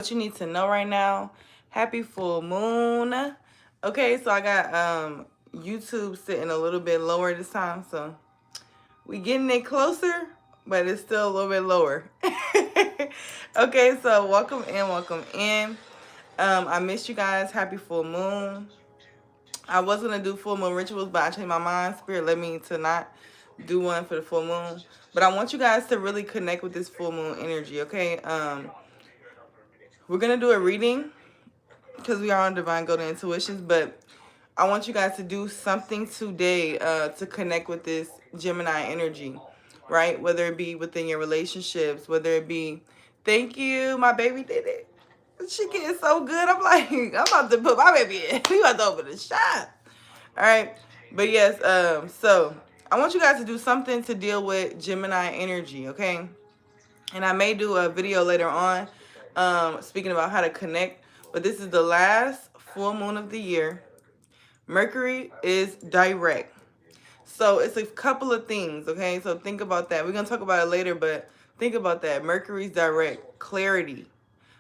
What you need to know right now. Happy full moon. Okay, so I got YouTube sitting a little bit lower this time, so we getting it closer, but it's still a little bit lower. Okay, so welcome in, welcome in. I missed you guys. Happy full moon. I was gonna do full moon rituals, but I changed my mind. Spirit led me to not do one for the full moon. But I want you guys to really connect with this full moon energy, okay? We're gonna do a reading because we are on Divine Golden Intuitions, but I want you guys to do something today to connect with this Gemini energy, right? Whether it be within your relationships, whether it be, thank you, my baby did it. She getting so good. I'm like, I'm about to put my baby in. We about to open the shop. All right. But yes, so I want you guys to do something to deal with Gemini energy, okay? And I may do a video later on speaking about how to connect. But this is the last full moon of the year. Mercury is direct. So it's a couple of things, okay? So think about that. We're going to talk about it later, but think about that. Mercury's direct. Clarity.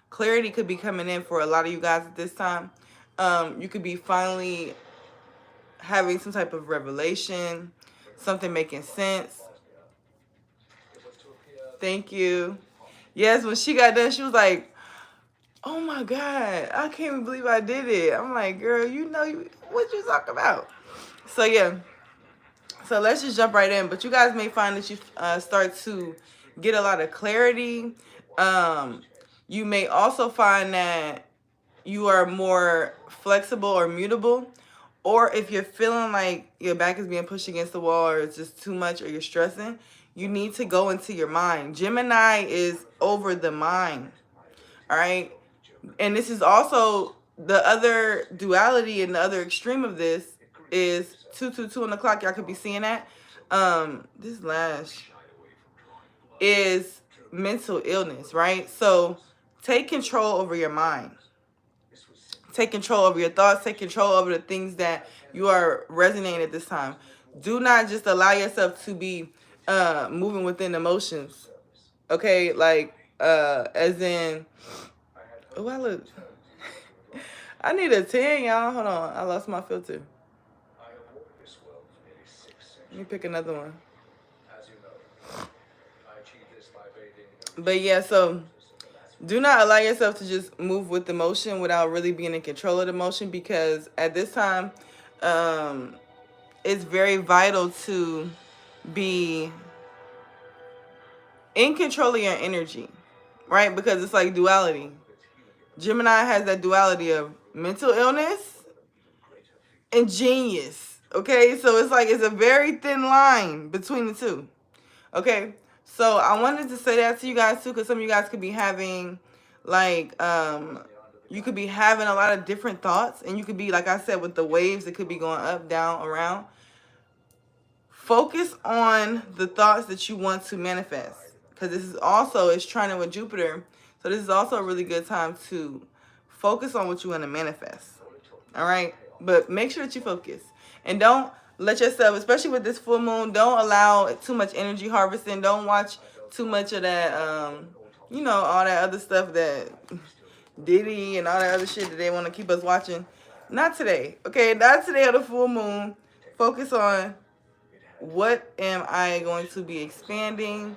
Clarity could be coming in for a lot of you guys at this time. You could be finally having some type of revelation, something making sense. Thank you. Yes, when she got done, she was like, oh my God, I can't even believe I did it. I'm like, girl, you know what you talking about. So yeah, so let's just jump right in. But you guys may find that you start to get a lot of clarity. You may also find that you are more flexible or mutable. Or if you're feeling like your back is being pushed against the wall, or it's just too much, or you're stressing, you need to go into your mind. Gemini is over the mind. All right. And this is also the other duality, and the other extreme of this is 222 on the clock. Y'all could be seeing that. This lash is mental illness, right? So take control over your mind. Take control over your thoughts. Take control over the things that you are resonating at this time. Do not just allow yourself to be moving within emotions. Okay, like as in, oh, I look. I need a 10, y'all. Hold on, I lost my filter. Let me pick another one. But yeah, so do not allow yourself to just move with emotion without really being in control of the emotion, because at this time, it's very vital to be in control of your energy, right? Because it's like duality. Gemini has that duality of mental illness and genius, okay? So it's like it's a very thin line between the two, okay? So I wanted to say that to you guys too, because some of you guys could be having like you could be having a lot of different thoughts, and you could be, like I said, with the waves, it could be going up, down, around. Focus on the thoughts that you want to manifest, because this is also, it's trining with Jupiter. So this is also a really good time to focus on what you want to manifest. All right? But make sure that you focus. And don't let yourself, especially with this full moon, don't allow too much energy harvesting. Don't watch too much of that, you know, all that other stuff that Diddy and all that other shit that they want to keep us watching. Not today. Okay? Not today on the full moon. Focus on, what am I going to be expanding?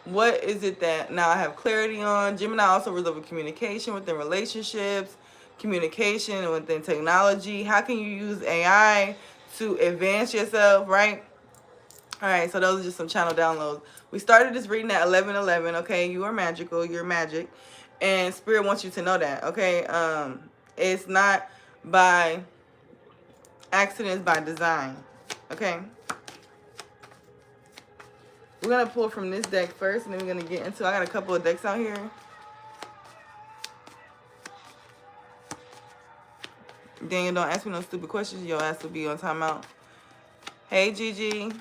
What is it that now I have clarity on? Gemini also rules over communication within relationships, communication within technology. How can you use AI to advance yourself, right? All right, so those are just some channel downloads. We started this reading at 11:11. Okay, you are magical. You're magic, and Spirit wants you to know that. Okay, it's not by accident, it's by design. Okay. We're going to pull from this deck first, and then we're going to get into, I got a couple of decks out here. Daniel, don't ask me no stupid questions. Your ass will be on timeout. Hey, Gigi.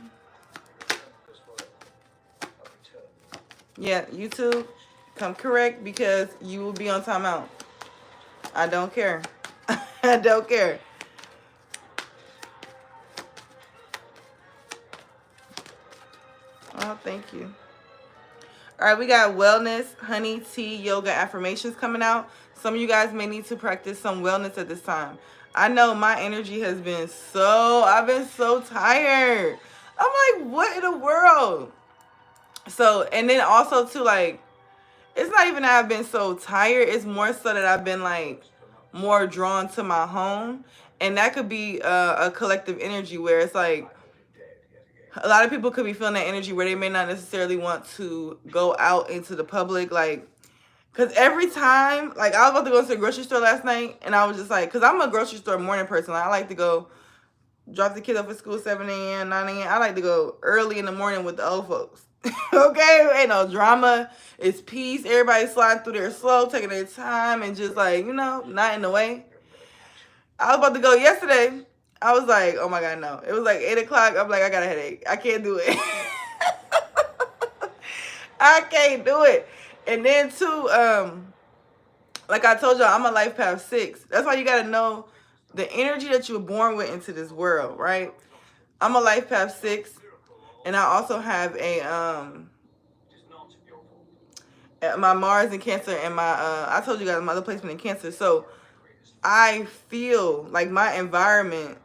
Yeah, YouTube, come correct, because you will be on timeout. I don't care. I don't care. Oh, thank you. All right, we got wellness, honey, tea, yoga, affirmations coming out. Some of you guys may need to practice some wellness at this time. I know my energy has been I've been so tired. I'm like, what in the world? So, and then also too, like, it's not even that I've been so tired. It's more so that I've been like more drawn to my home. And that could be a collective energy where it's like a lot of people could be feeling that energy where they may not necessarily want to go out into the public. Like, because every time, like, I was about to go to the grocery store last night and I was just like, because I'm a grocery store morning person. Like, I like to go drop the kids off at school 7 a.m., 9 a.m. I like to go early in the morning with the old folks. Okay? Ain't no drama. It's peace. Everybody sliding through there slow, taking their time, and just like, you know, not in the way. I was about to go yesterday. I was like, oh my God, no. It was like 8 o'clock. I'm like, I got a headache. I can't do it. I can't do it. And then too, like I told y'all, I'm a life path 6. That's why you got to know the energy that you were born with into this world, right? I'm a life path 6, and I also have my Mars in Cancer and my I told you guys my other placement in Cancer. So I feel like my environment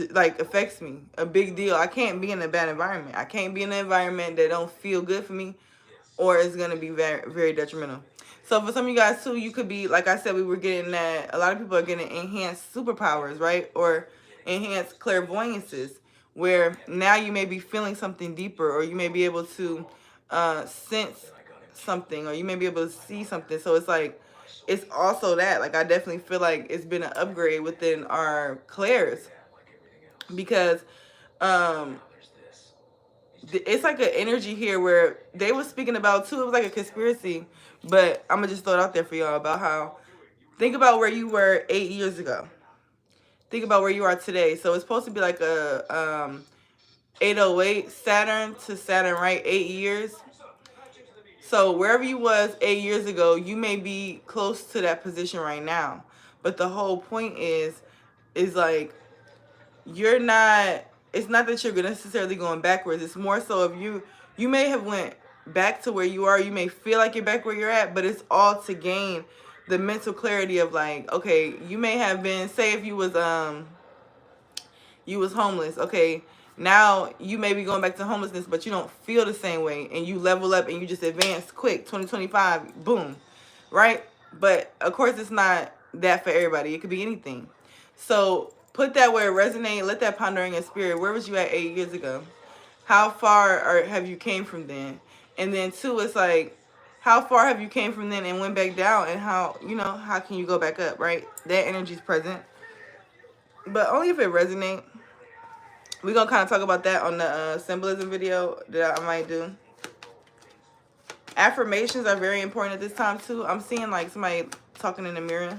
like affects me a big deal. I can't be in a bad environment. I can't be in an environment that don't feel good for me, or it's gonna be very, very detrimental. So for some of you guys too, you could be, like I said, we were getting that a lot of people are getting enhanced superpowers, right? Or enhanced clairvoyances, where now you may be feeling something deeper, or you may be able to sense something, or you may be able to see something. So it's like, it's also that, like, I definitely feel like it's been an upgrade within our clairs, because it's like an energy here where they were speaking about too. It was like a conspiracy, but I'm gonna just throw it out there for y'all about how, think about where you were 8 years ago. Think about where you are today. So it's supposed to be like a 808 Saturn to Saturn, right? 8 years. So wherever you was 8 years ago, you may be close to that position right now. But the whole point is like, you're not, it's not that you're necessarily going backwards. It's more so if you may have went back to where you are. You may feel like you're back where you're at, but it's all to gain the mental clarity of like, okay, you may have been, say if you was homeless, okay, now you may be going back to homelessness, but you don't feel the same way, and you level up and you just advance quick. 2025, boom, right? But of course it's not that for everybody. It could be anything. So put that where it resonates. Let that ponder in your spirit. Where was you at 8 years ago? How far have you came from then? And then two, it's like, how far have you came from then and went back down, and how, you know, how can you go back up, right? That energy's present, but only if it resonates. We're going to kind of talk about that on the symbolism video that I might do. Affirmations are very important at this time too. I'm seeing like somebody talking in the mirror.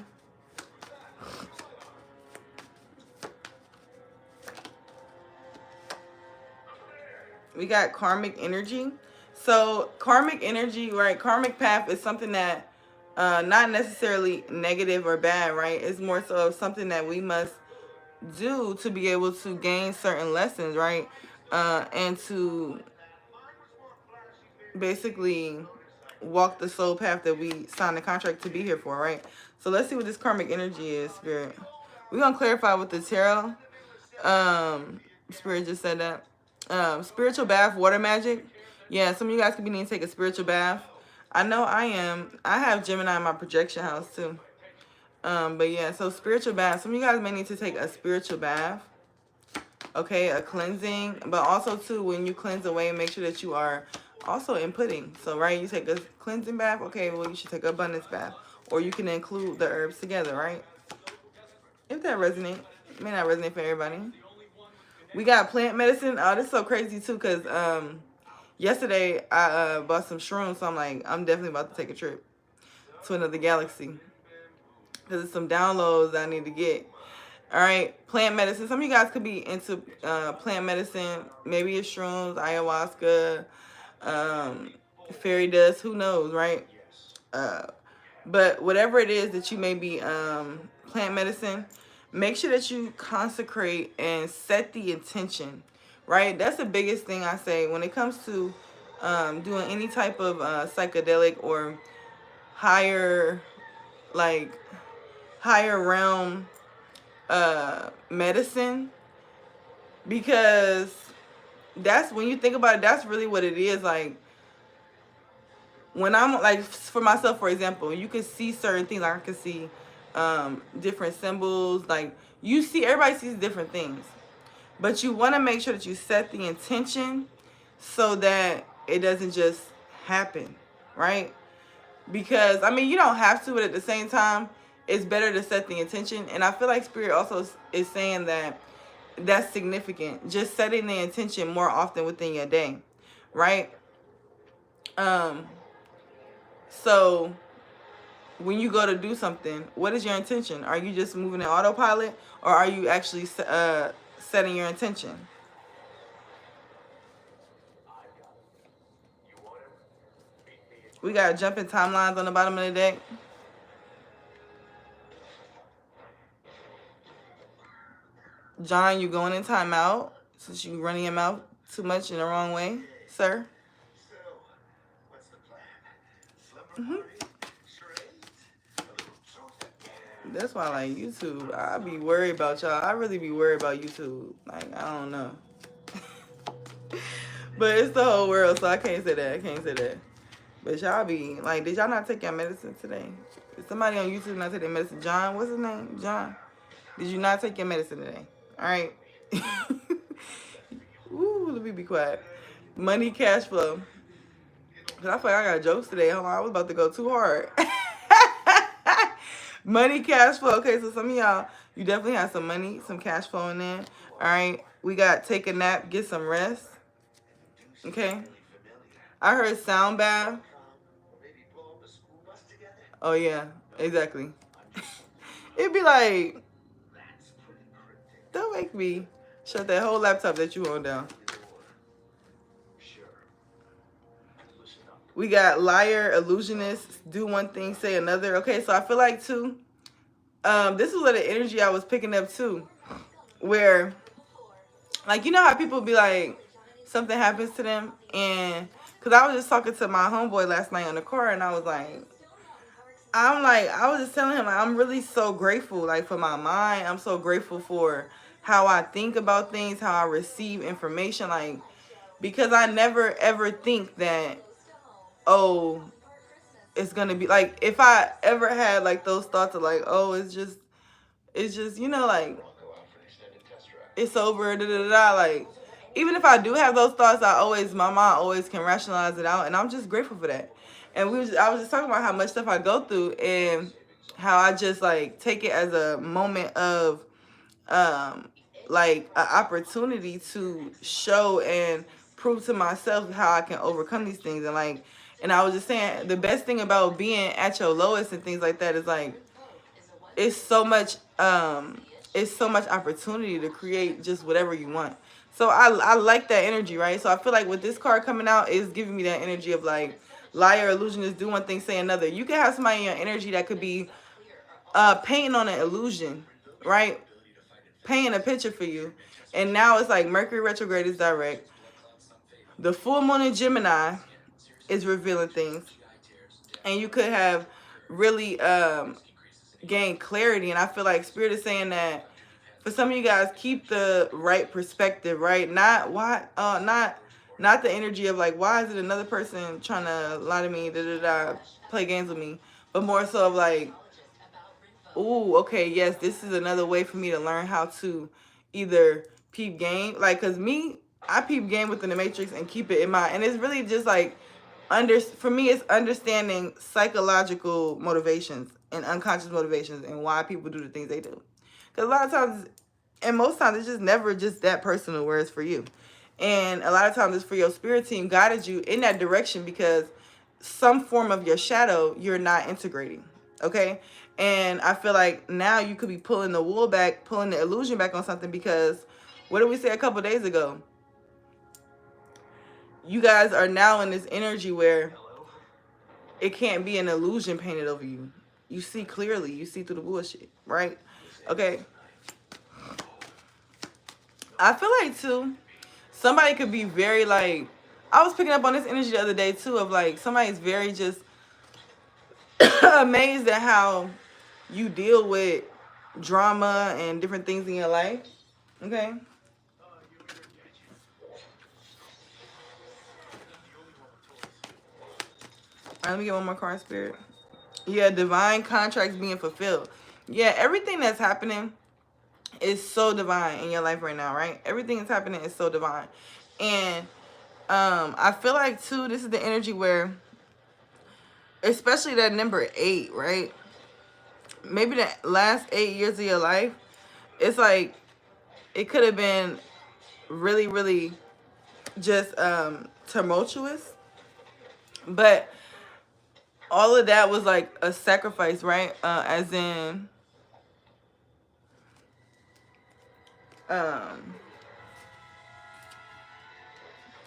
We got karmic energy. So karmic energy, right? Karmic path is something that not necessarily negative or bad, right? It's more so something that we must do to be able to gain certain lessons, right? And to basically walk the soul path that we signed the contract to be here for, right? So let's see what this karmic energy is, Spirit. We're going to clarify with the tarot. Spirit just said that. Spiritual bath, water magic. Yeah, some of you guys could be needing to take a spiritual bath. I know I am. I have Gemini in my projection house too. But yeah, so spiritual bath. Some of you guys may need to take a spiritual bath. Okay, a cleansing. But also too, when you cleanse away, make sure that you are also inputting. So right, you take a cleansing bath. Okay, well you should take an abundance bath. Or you can include the herbs together, right? If that resonates. It may not resonate for everybody. We got plant medicine. Oh, this is so crazy too, because yesterday I bought some shrooms. So I'm like, I'm definitely about to take a trip to another galaxy, because there's some downloads I need to get. All right, plant medicine. Some of you guys could be into plant medicine. Maybe it's shrooms, ayahuasca, fairy dust. Who knows, right? But whatever it is that you may be plant medicine, make sure that you consecrate and set the intention, right? That's the biggest thing I say when it comes to doing any type of psychedelic or higher like higher realm medicine, because that's, when you think about it, that's really what it is. Like, when I'm like, for myself, for example, you can see certain things. Like I can see different symbols. Like, you see, everybody sees different things, but you want to make sure that you set the intention so that it doesn't just happen, right? Because I mean, you don't have to, but at the same time, it's better to set the intention. And I feel like Spirit also is saying that that's significant, just setting the intention more often within your day, right? So when you go to do something, what is your intention? Are you just moving in autopilot, or are you actually setting your intention? We got jumping timelines on the bottom of the deck. John, you going in timeout since you running your mouth too much in the wrong way, sir. That's why I like YouTube. I be worried about y'all. I really be worried about YouTube. Like, I don't know. But it's the whole world, so I can't say that. But y'all be like, did y'all not take your medicine today? Is somebody on YouTube not take their medicine? John, what's his name? John. Did you not take your medicine today? All right. Ooh, let me be quiet. Money, cash flow. Cause I feel like I got jokes today. Hold on, I was about to go too hard. Money, cash flow. Okay, so some of y'all, you definitely have some money, some cash flow in there. All right. We got take a nap, get some rest. Okay. I heard sound bath. Oh yeah, exactly. It'd be like, don't make me shut that whole laptop that you own down. We got liar, illusionist, do one thing, say another. Okay, so I feel like too, this is what the energy I was picking up too, where, like, you know how people be like, something happens to them, and because I was just talking to my homeboy last night on the car, and I was like, I was just telling him, like, I'm really so grateful, like, for my mind. I'm so grateful for how I think about things, how I receive information, like, because I never ever think that, oh, it's gonna be like, if I ever had like those thoughts of like, oh, it's just, you know, like, it's over, da da da. Like, even if I do have those thoughts, my mind always can rationalize it out, and I'm just grateful for that. And I was just talking about how much stuff I go through, and how I just like take it as a moment of, like, an opportunity to show and prove to myself how I can overcome these things. And like, and I was just saying, the best thing about being at your lowest and things like that is like, it's so much opportunity to create just whatever you want. So I like that energy, right? So I feel like with this card coming out, is giving me that energy of like, liar, illusionist, do one thing, say another. You can have somebody in your energy that could be painting on an illusion, right? Painting a picture for you. And now it's like Mercury retrograde is direct. The full moon in Gemini is revealing things. And you could have really gained clarity. And I feel like Spirit is saying that for some of you guys, keep the right perspective, right? Not the energy of like, why is it another person trying to lie to me, play games with me, but more so of like, ooh, okay, yes, this is another way for me to learn how to either peep game, like, cause me, I peep game within the matrix and keep it in mind, and it's really just like, for me, it's understanding psychological motivations and unconscious motivations and why people do the things they do. Because a lot of times, and most times, it's just never just that personal where it's for you. And a lot of times it's for your spirit team guided you in that direction, because some form of your shadow you're not integrating. Okay? And I feel like now you could be pulling the wool back, pulling the illusion back on something, because what did we say a couple days ago? You guys are now in this energy where it can't be an illusion painted over you. You see clearly. You see through the bullshit, right? Okay. I feel like, too, somebody could be very, like, I was picking up on this energy the other day, too, of, like, somebody's very just amazed at how you deal with drama and different things in your life. Okay. All right, let me get one more card, Spirit. Yeah, divine contracts being fulfilled. Yeah, everything that's happening is so divine in your life right now, right? Everything that's happening is so divine. And I feel like too, this is the energy where, especially that number 8, right? Maybe the last 8 years of your life, it's like it could have been really, really just tumultuous, but all of that was like a sacrifice, right? As in, I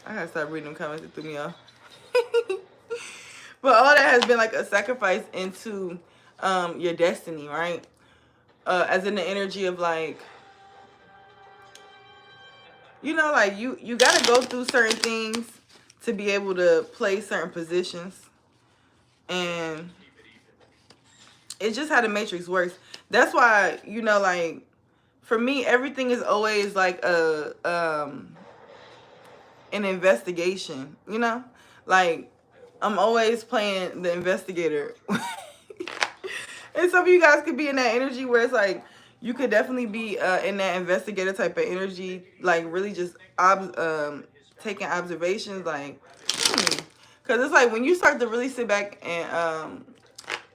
gotta stop reading them comments, it threw me off. But all that has been like a sacrifice into your destiny, right? As in the energy of like, you know, like you gotta go through certain things to be able to play certain positions, and it's just how the matrix works. That's why, you know, like for me, everything is always like an investigation, you know? Like I'm always playing the investigator. And some of you guys could be in that energy where it's like you could definitely be in that investigator type of energy, like really just taking observations, like because it's like when you start to really sit back and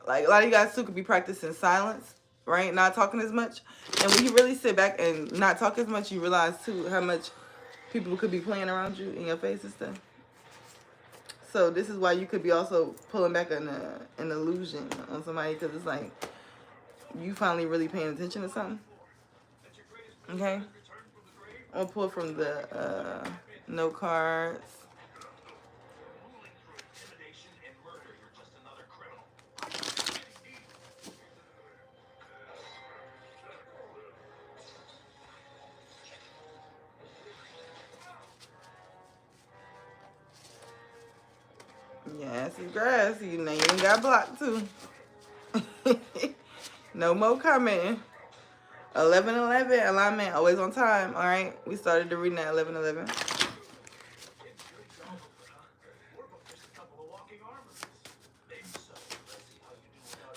like a lot of you guys too could be practicing silence, right? Not talking as much. And when you really sit back and not talk as much, you realize too how much people could be playing around you in your face and stuff. So this is why you could be also pulling back an illusion on somebody, because it's like you finally really paying attention to something. Okay, I'll pull from the note cards. Yes, it's grass. You know you ain't got blocked too. No more commenting. 11:11 alignment, always on time. All right, we started the reading at 11:11.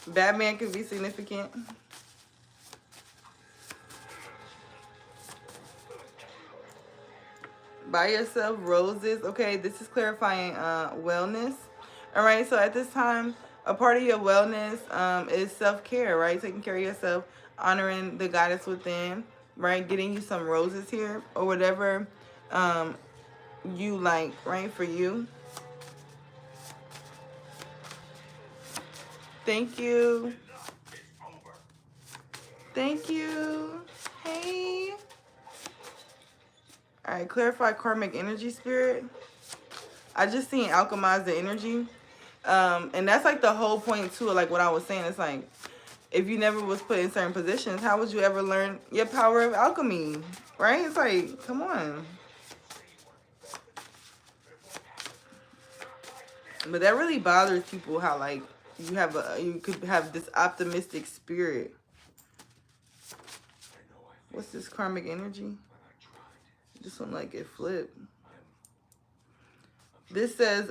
Batman could be significant. Buy yourself roses. Okay, this is clarifying wellness. All right, so at this time, a part of your wellness is self-care, right? Taking care of yourself, honoring the goddess within, right? Getting you some roses here or whatever you like, right, for you. Thank you. Thank you. Hey. All right, clarify karmic energy, Spirit. I just seen alchemize the energy. And that's like the whole point too, like what I was saying. It's like, if you never was put in certain positions, how would you ever learn your power of alchemy, right? It's like, come on. But that really bothers people, how like you could have this optimistic spirit. What's this karmic energy? This one like it flipped. This says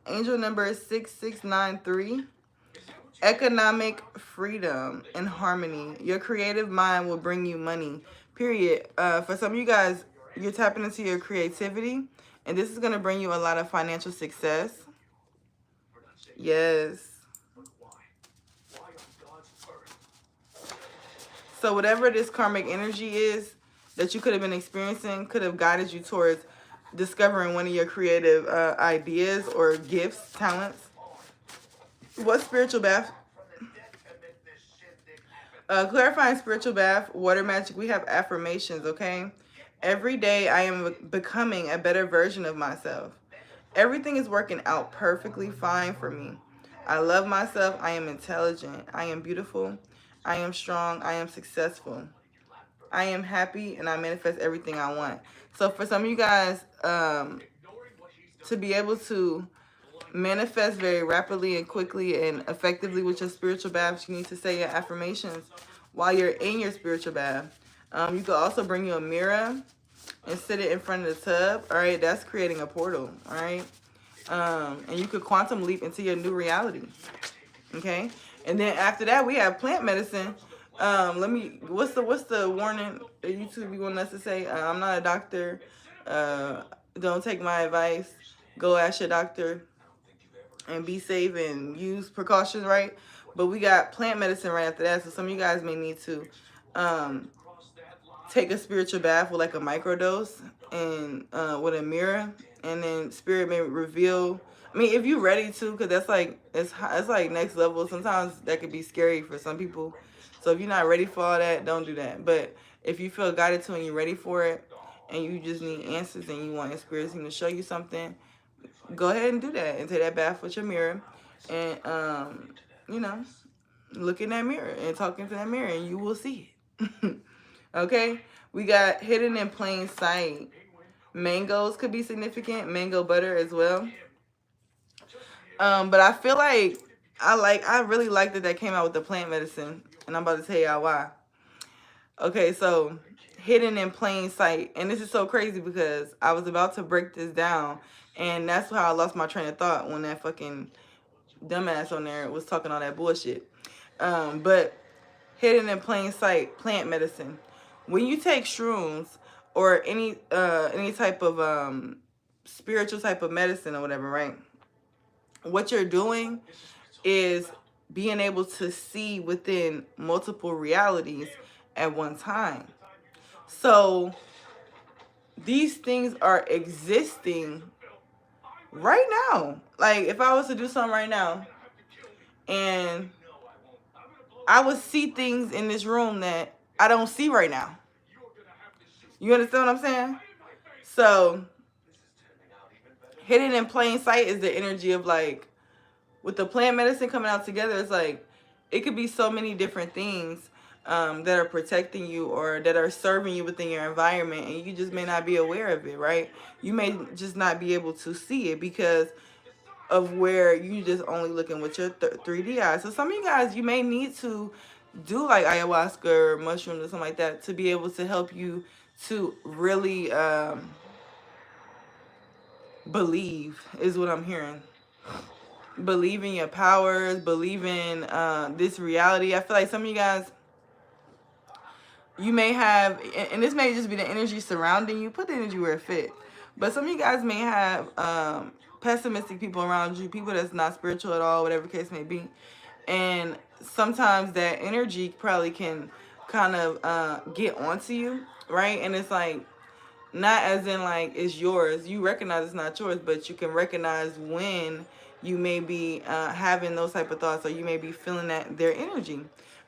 angel number 6693. Economic freedom and harmony. Your creative mind will bring you money. Period. For some of you guys, you're tapping into your creativity, and this is going to bring you a lot of financial success. Yes. So whatever this karmic energy is that you could have been experiencing could have guided you towards discovering one of your creative ideas or gifts, talents. What spiritual bath? Clarifying spiritual bath, water magic. We have affirmations, okay? Every day I am becoming a better version of myself. Everything is working out perfectly fine for me. I love myself. I am intelligent. I am beautiful. I am strong. I am successful. I am happy, and I manifest everything I want. So for some of you guys, to be able to manifest very rapidly and quickly and effectively with your spiritual baths. You need to say your affirmations while you're in your spiritual bath. You could also bring you a mirror and sit it in front of the tub. All right, that's creating a portal. All right, and you could quantum leap into your new reality. Okay, and then after that we have plant medicine. What's the warning that YouTube be wanting us to say? I'm not a doctor. Don't take my advice. Go ask your doctor and be safe and use precautions, right? But we got plant medicine right after that. So some of you guys may need to take a spiritual bath with like a microdose and with a mirror, and then spirit may reveal. I mean, if you're ready to, because that's like it's like next level. Sometimes that could be scary for some people. So if you're not ready for all that, don't do that. But if you feel guided to and you're ready for it, and you just need answers and you want your spirit team to show you something, go ahead and do that and take that bath with your mirror, and you know, look in that mirror and talk into that mirror, and you will see it. Okay, we got hidden in plain sight. Mangoes could be significant. Mango butter as well. But I feel like I really like that came out with the plant medicine, and I'm about to tell y'all why. Okay, so hidden in plain sight, and this is so crazy because I was about to break this down, and that's how I lost my train of thought when that fucking dumbass on there was talking all that bullshit. But hidden in plain sight, plant medicine. When you take shrooms or any type of spiritual type of medicine or whatever, right? What you're doing is being able to see within multiple realities at one time. So these things are existing right now. Like if I was to do something right now and I would see things in this room that I don't see right now. You understand what I'm saying? So hidden in plain sight is the energy of like, with the plant medicine coming out together, it's like, it could be so many different things that are protecting you or that are serving you within your environment, and you just may not be aware of it, right? You may just not be able to see it because of where you just only looking with your 3D eyes. So some of you guys, you may need to do like ayahuasca or mushrooms or something like that to be able to help you to really believe, is what I'm hearing. Believe in your powers, believe in this reality. I feel like some of you guys, you may have, and this may just be the energy surrounding you. Put the energy where it fit. But some of you guys may have pessimistic people around you, people that's not spiritual at all, whatever the case may be. And sometimes that energy probably can kind of get onto you, right? And it's like, not as in like it's yours. You recognize it's not yours, but you can recognize when you may be having those type of thoughts, or you may be feeling that their energy.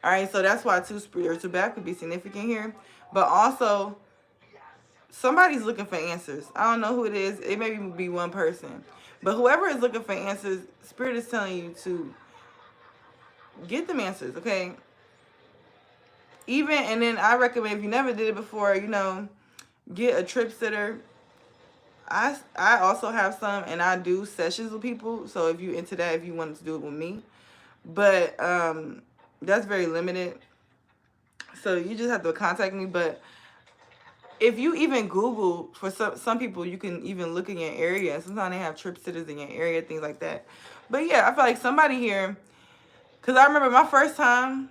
All right, so that's why two spiritual bath could be significant here. But also, somebody's looking for answers. I don't know who it is. It may be one person. But whoever is looking for answers, Spirit is telling you to get them answers, okay? And then I recommend, if you never did it before, get a trip sitter. I also have some, and I do sessions with people. So if you're into that, if you wanted to do it with me. But that's very limited. So you just have to contact me. But if you even Google, for some people, you can even look in your area. Sometimes they have trip sitters in your area, things like that. But yeah, I feel like somebody here, because I remember my first time,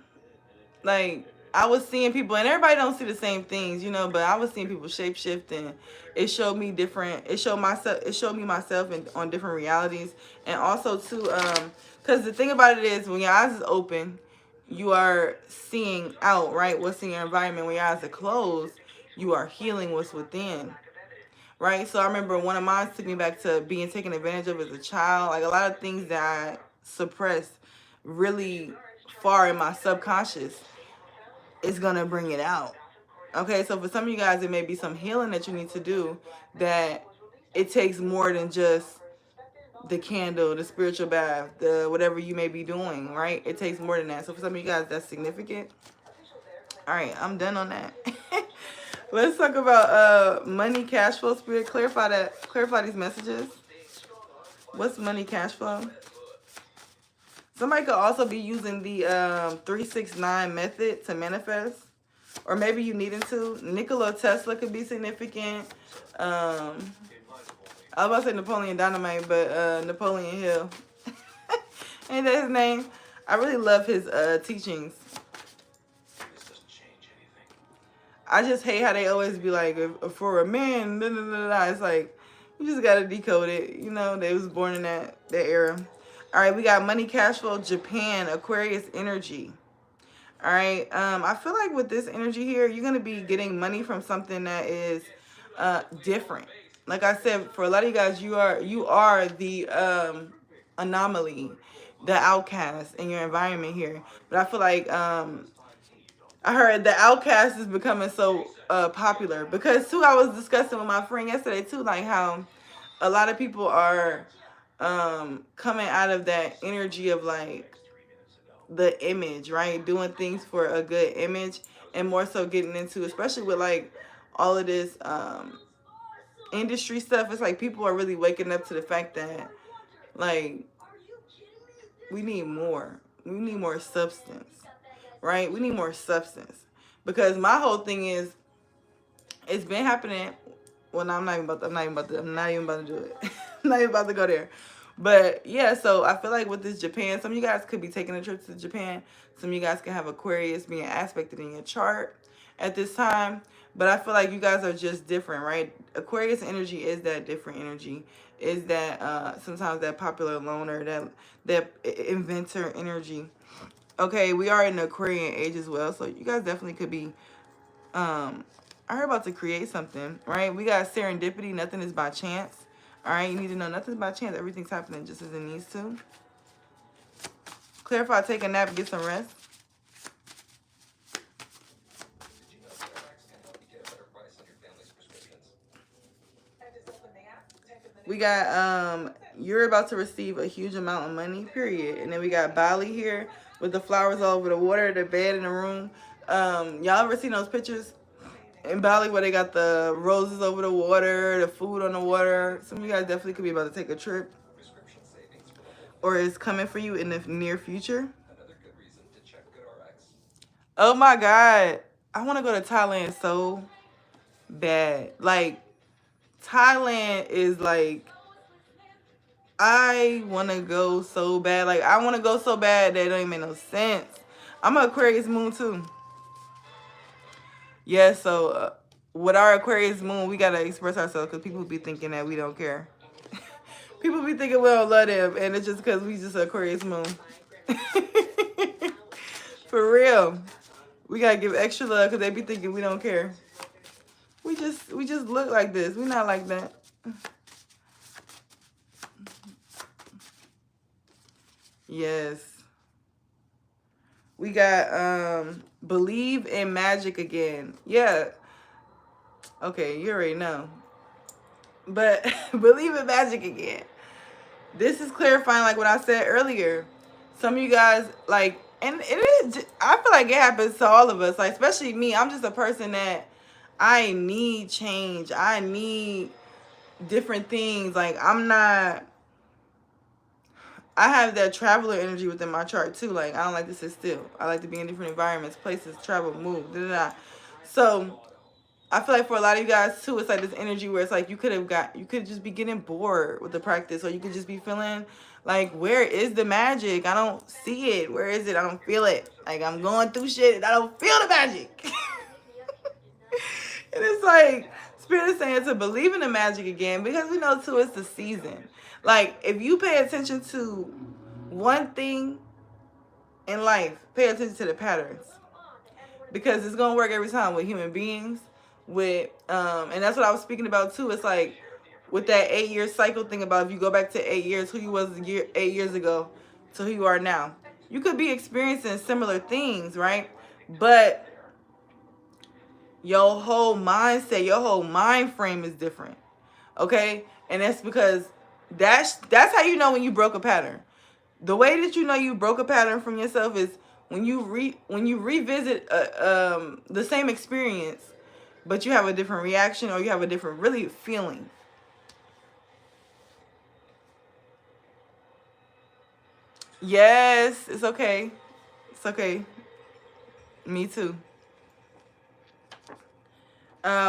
like, I was seeing people, and everybody don't see the same things, but I was seeing people shapeshift, and it showed me me myself on different realities. And also too, because the thing about it is, when your eyes is open, you are seeing out, right? What's in your environment. When your eyes are closed, you are healing what's within, right? So I remember one of mine took me back to being taken advantage of as a child. Like a lot of things that I suppressed really far in my subconscious is gonna bring it out. Okay, so for some of you guys, it may be some healing that you need to do, that it takes more than just the candle, the spiritual bath, the whatever you may be doing, right? It takes more than that. So for some of you guys, that's significant. All right, I'm done on that. Let's talk about money, cash flow, spirit. Clarify these messages. What's money cash flow? Somebody could also be using the 369 method to manifest. Or maybe you needing to. Nikola Tesla could be significant. Um, I was about to say Napoleon Dynamite, but Napoleon Hill. Ain't that his name? I really love his teachings. I just hate how they always be like, for a man, blah, blah, blah, blah. It's like, you just gotta decode it. You know, they was born in that era. All right, we got money, cash flow, Japan, Aquarius energy. All right, I feel like with this energy here, you're gonna be getting money from something that is different. Like I said, for a lot of you guys, you are the anomaly, the outcast in your environment here. But I feel like I heard the outcast is becoming so popular because too, I was discussing with my friend yesterday too, like how a lot of people are coming out of that energy of like the image, right? Doing things for a good image, and more so getting into, especially with like all of this industry stuff. It's like people are really waking up to the fact that like we need more. We need more substance, right? We need more substance because my whole thing is it's been happening. Well, no, I'm not even about to do it. I'm not even about to go there. But yeah, so I feel like with this Japan, some of you guys could be taking a trip to Japan. Some of you guys can have Aquarius being aspected in your chart at this time. But I feel like you guys are just different, right? Aquarius energy is that different energy. Is that sometimes that popular loner, that inventor energy. Okay, we are in the Aquarian age as well. So you guys definitely could be are about to create something, right? We got serendipity. Nothing is by chance. All right, you need to know nothing's by chance. Everything's happening just as it needs to. Clarify, take a nap, get some rest. We got you're about to receive a huge amount of money, period. And then we got Bali here with the flowers all over the water, the bed in the room. Y'all ever seen those pictures in Bali where they got the roses over the water, the food on the water? Some of you guys definitely could be about to take a trip, or it's coming for you in the near future. Oh my God, I want to go to Thailand so bad. Like Thailand is like, I want to go so bad. Like I want to go so bad that it don't even make no sense. I'm an Aquarius moon too. Yeah, so with our Aquarius moon, we got to express ourselves because people be thinking that we don't care. People be thinking we don't love them, and it's just because we just Aquarius moon. For real. We got to give extra love because they be thinking we don't care. We just look like this. We not like that. Yes. We got believe in magic again. Yeah. Okay, you already know. But believe in magic again. This is clarifying like what I said earlier. Some of you guys like, and it is, I feel like it happens to all of us, like especially me. I'm just a person that I need change. I need different things. Like I have that traveler energy within my chart too. Like I don't like to sit still. I like to be in different environments, places, travel, move, da da da. So I feel like for a lot of you guys too, it's like this energy where it's like you could just be getting bored with the practice, or you could just be feeling like, where is the magic? I don't see it. Where is it? I don't feel it. Like I'm going through shit and I don't feel the magic. And it's like Spirit is saying to believe in the magic again, because we know too it's the season. Like if you pay attention to one thing in life, pay attention to the patterns, because it's gonna work every time with human beings. With and that's what I was speaking about too. It's like with that 8-year cycle thing about if you go back to 8 years, who you was 8 years ago to who you are now. You could be experiencing similar things, right? But your whole mindset, your whole mind frame is different. Okay? And that's because that's how you know when you broke a pattern. The way that you know you broke a pattern from yourself is when you revisit the same experience, but you have a different reaction, or you have a different really feeling. Yes, it's okay. It's okay. Me too.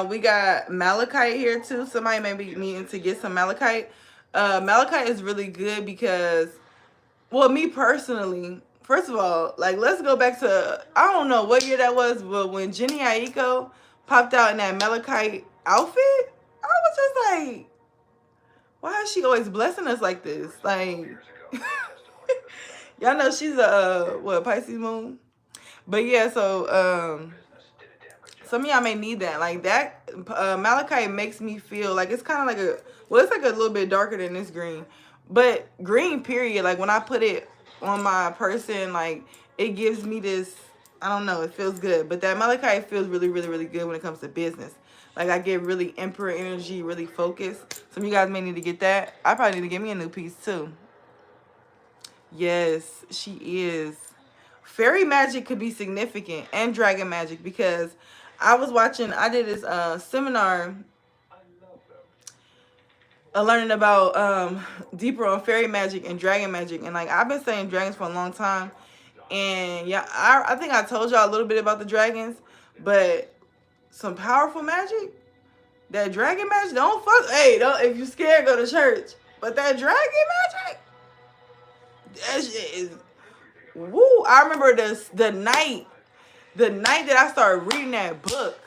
We got malachite here too. Somebody may be needing to get some malachite. Malachite is really good because, well, me personally, first of all, like let's go back to, I don't know what year that was, but when Jenny Aiko popped out in that malachite outfit, I was just like, why is she always blessing us like this? Like, y'all know she's a what, Pisces moon, but yeah. So some of y'all may need that. Like that malachite makes me feel like it's kind of like a, well, it's like a little bit darker than this green, but green period. Like when I put it on my person, like it gives me this, I don't know, it feels good. But that malachite feels really, really, really good when it comes to business. Like I get really emperor energy, really focused. Some of you guys may need to get that. I probably need to get me a new piece too. Yes, she is. Fairy magic could be significant, and dragon magic, because I was watching, I did this seminar learning about deeper on fairy magic and dragon magic. And like I've been saying dragons for a long time. And yeah, I think I told y'all a little bit about the dragons, but some powerful magic, that dragon magic, don't fuck, hey, don't, if you scared, go to church. But that dragon magic, that shit is, woo. I remember the night that I started reading that book.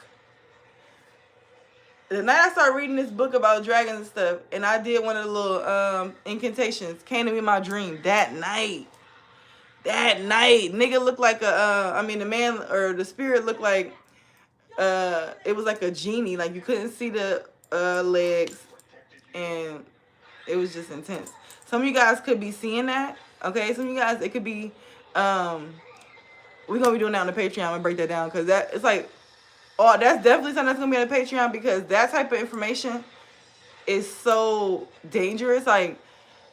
The night I started reading this book about dragons and stuff, and I did one of the little incantations, came to me in my dream that night. That night, nigga looked like a, I mean, the man or the spirit looked like, it was like a genie. Like you couldn't see the legs, and it was just intense. Some of you guys could be seeing that. Okay, some of you guys, it could be, we're gonna be doing that on the Patreon. I'm gonna break that down because that, it's like, oh, that's definitely something that's gonna be on the Patreon, because that type of information is so dangerous. Like,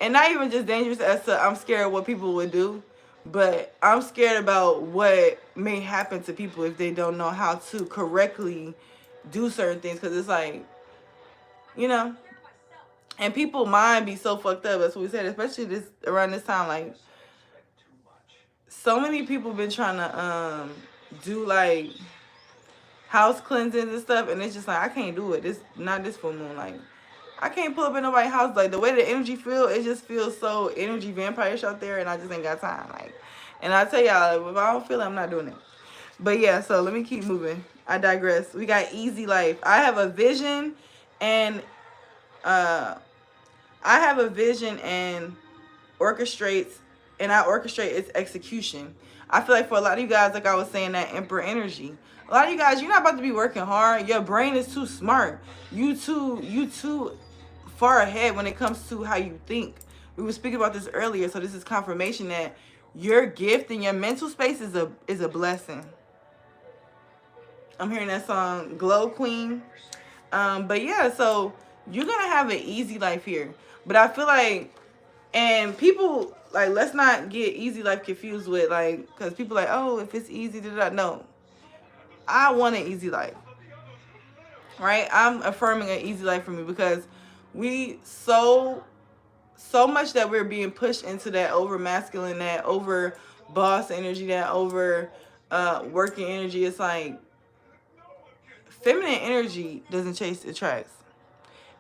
and not even just dangerous as to I'm scared of what people would do, but I'm scared about what may happen to people if they don't know how to correctly do certain things. Because it's like, you know, and people mind be so fucked up. That's what we said, especially this around this time. Like, so many people been trying to do like house cleansings and stuff, and it's just like I can't do it. This, not this full moon. Like I can't pull up in nobody's house. Like the way the energy feel, it just feels so energy vampire-ish out there, and I just ain't got time. Like, and I tell y'all, if I don't feel it, I'm not doing it. But yeah, so let me keep moving. I digress. We got easy life. I have a vision, and orchestrates, and I orchestrate its execution. I feel like for a lot of you guys, like I was saying, that emperor energy. A lot of you guys, you're not about to be working hard. Your brain is too smart. You too far ahead when it comes to how you think. We were speaking about this earlier, so this is confirmation that your gift and your mental space is a blessing. I'm hearing that song Glow Queen. But yeah, so you're gonna have an easy life here. But I feel like, and people, like, let's not get easy life confused with, like, because people like, oh, if it's easy, no. I want an easy life, right? I'm affirming an easy life for me, because we so much that we're being pushed into that over masculine, that over boss energy, that over working energy. It's like feminine energy doesn't chase, it attracts.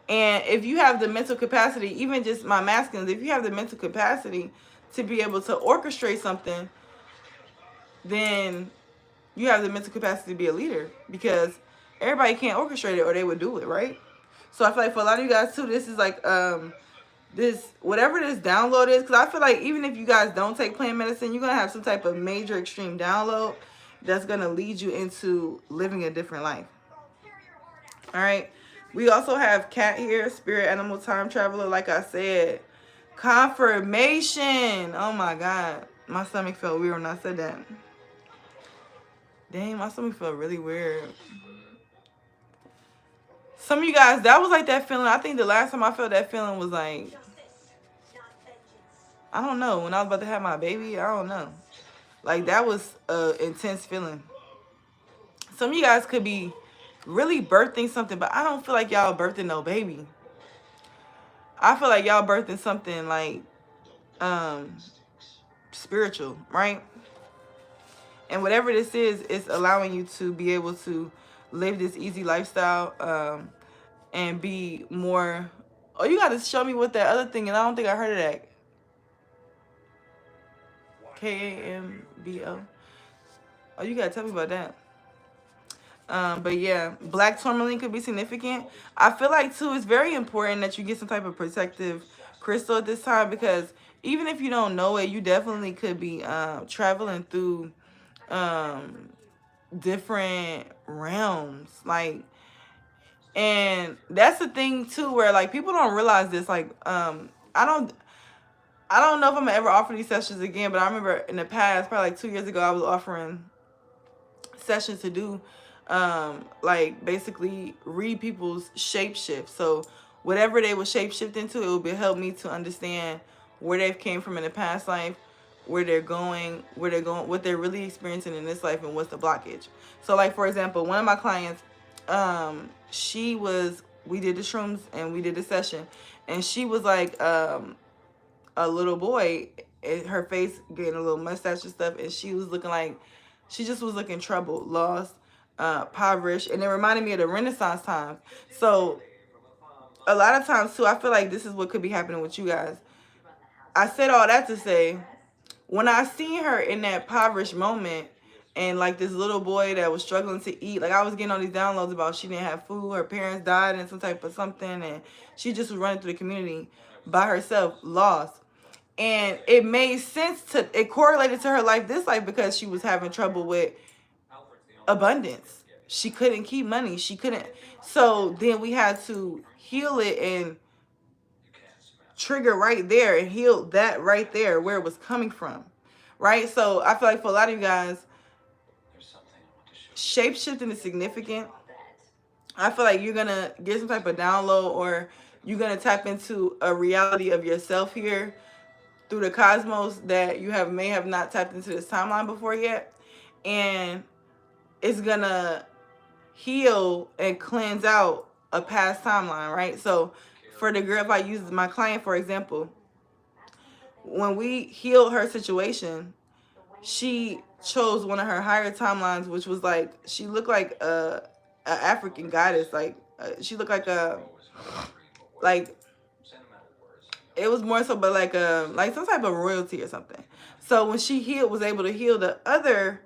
And if you have the mental capacity, even just my masculines, if you have the mental capacity to be able to orchestrate something, then you have the mental capacity to be a leader, because everybody can't orchestrate it or they would do it, right? So I feel like for a lot of you guys too, this is like this, whatever this download is, because I feel like even if you guys don't take plant medicine, you're gonna have some type of major extreme download that's gonna lead you into living a different life. All right. We also have cat here, spirit animal time traveler. Like I said, confirmation. Oh my God, my stomach felt weird when I said that. Dang, my stomach felt really weird. Some of you guys, that was like that feeling. I think the last time I felt that feeling was like, I don't know, when I was about to have my baby. I don't know. Like that was an intense feeling. Some of you guys could be really birthing something, but I don't feel like y'all birthing no baby. I feel like y'all birthing something like spiritual, right? And whatever this is, it's allowing you to be able to live this easy lifestyle, and be more. Oh, you got to show me what that other thing, and I don't think I heard of that. KAMBO. Oh, you got to tell me about that. But yeah, black tourmaline could be significant. I feel like too, it's very important that you get some type of protective crystal at this time, because even if you don't know it, you definitely could be traveling through different realms, like, and that's the thing too, where like people don't realize this. Like, I don't know if I'm gonna ever offer these sessions again, but I remember in the past, probably like 2 years ago, I was offering sessions to do like basically read people's shapeshift. So whatever they would shapeshift into, it would help me to understand where they've came from in the past life, where they're going, what they're really experiencing in this life, and what's the blockage. So like, for example, one of my clients, we did the shrooms and we did the session, and she was like a little boy, her face getting a little mustache and stuff, and she was looking like, she just was looking troubled, lost, impoverished, and it reminded me of the Renaissance time. So a lot of times too, I feel like this is what could be happening with you guys. I said all that to say, when I seen her in that impoverished moment, and like this little boy that was struggling to eat, like I was getting all these downloads about she didn't have food, her parents died in some type of something, and she just was running through the community by herself, lost. And it made sense it correlated to her life, this life, because she was having trouble with abundance. She couldn't keep money. She couldn't. So then we had to heal it and trigger right there and heal that right there where it was coming from. Right? So I feel like for a lot of you guys, shape-shifting is significant. I feel like you're going to get some type of download, or you're going to tap into a reality of yourself here through the cosmos that you may have not tapped into this timeline before yet. And it's going to heal and cleanse out a past timeline, right? So for the girl, if I use my client, for example, when we healed her situation, she chose one of her higher timelines, which was like, she looked like a African goddess. Like she looked like it was more so, but like some type of royalty or something. So when she was able to heal the other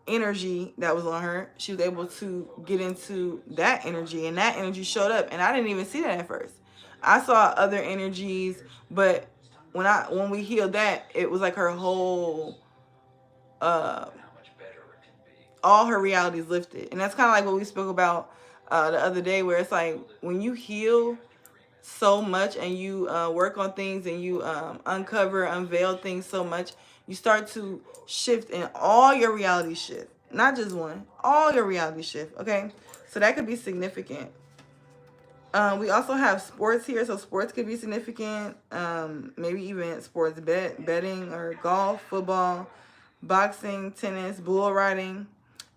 energy that was on her, she was able to get into that energy, and that energy showed up, and I didn't even see that at first. I saw other energies, but when we healed that, it was like her whole all her realities lifted. And that's kind of like what we spoke about the other day, where it's like when you heal so much and you work on things, and you unveil things so much, you start to shift, and all your reality shift, not just one, all your reality shift. Okay, so that could be significant. We also have sports here, so sports could be significant. Maybe even sports betting, or golf, football, boxing, tennis, bull riding,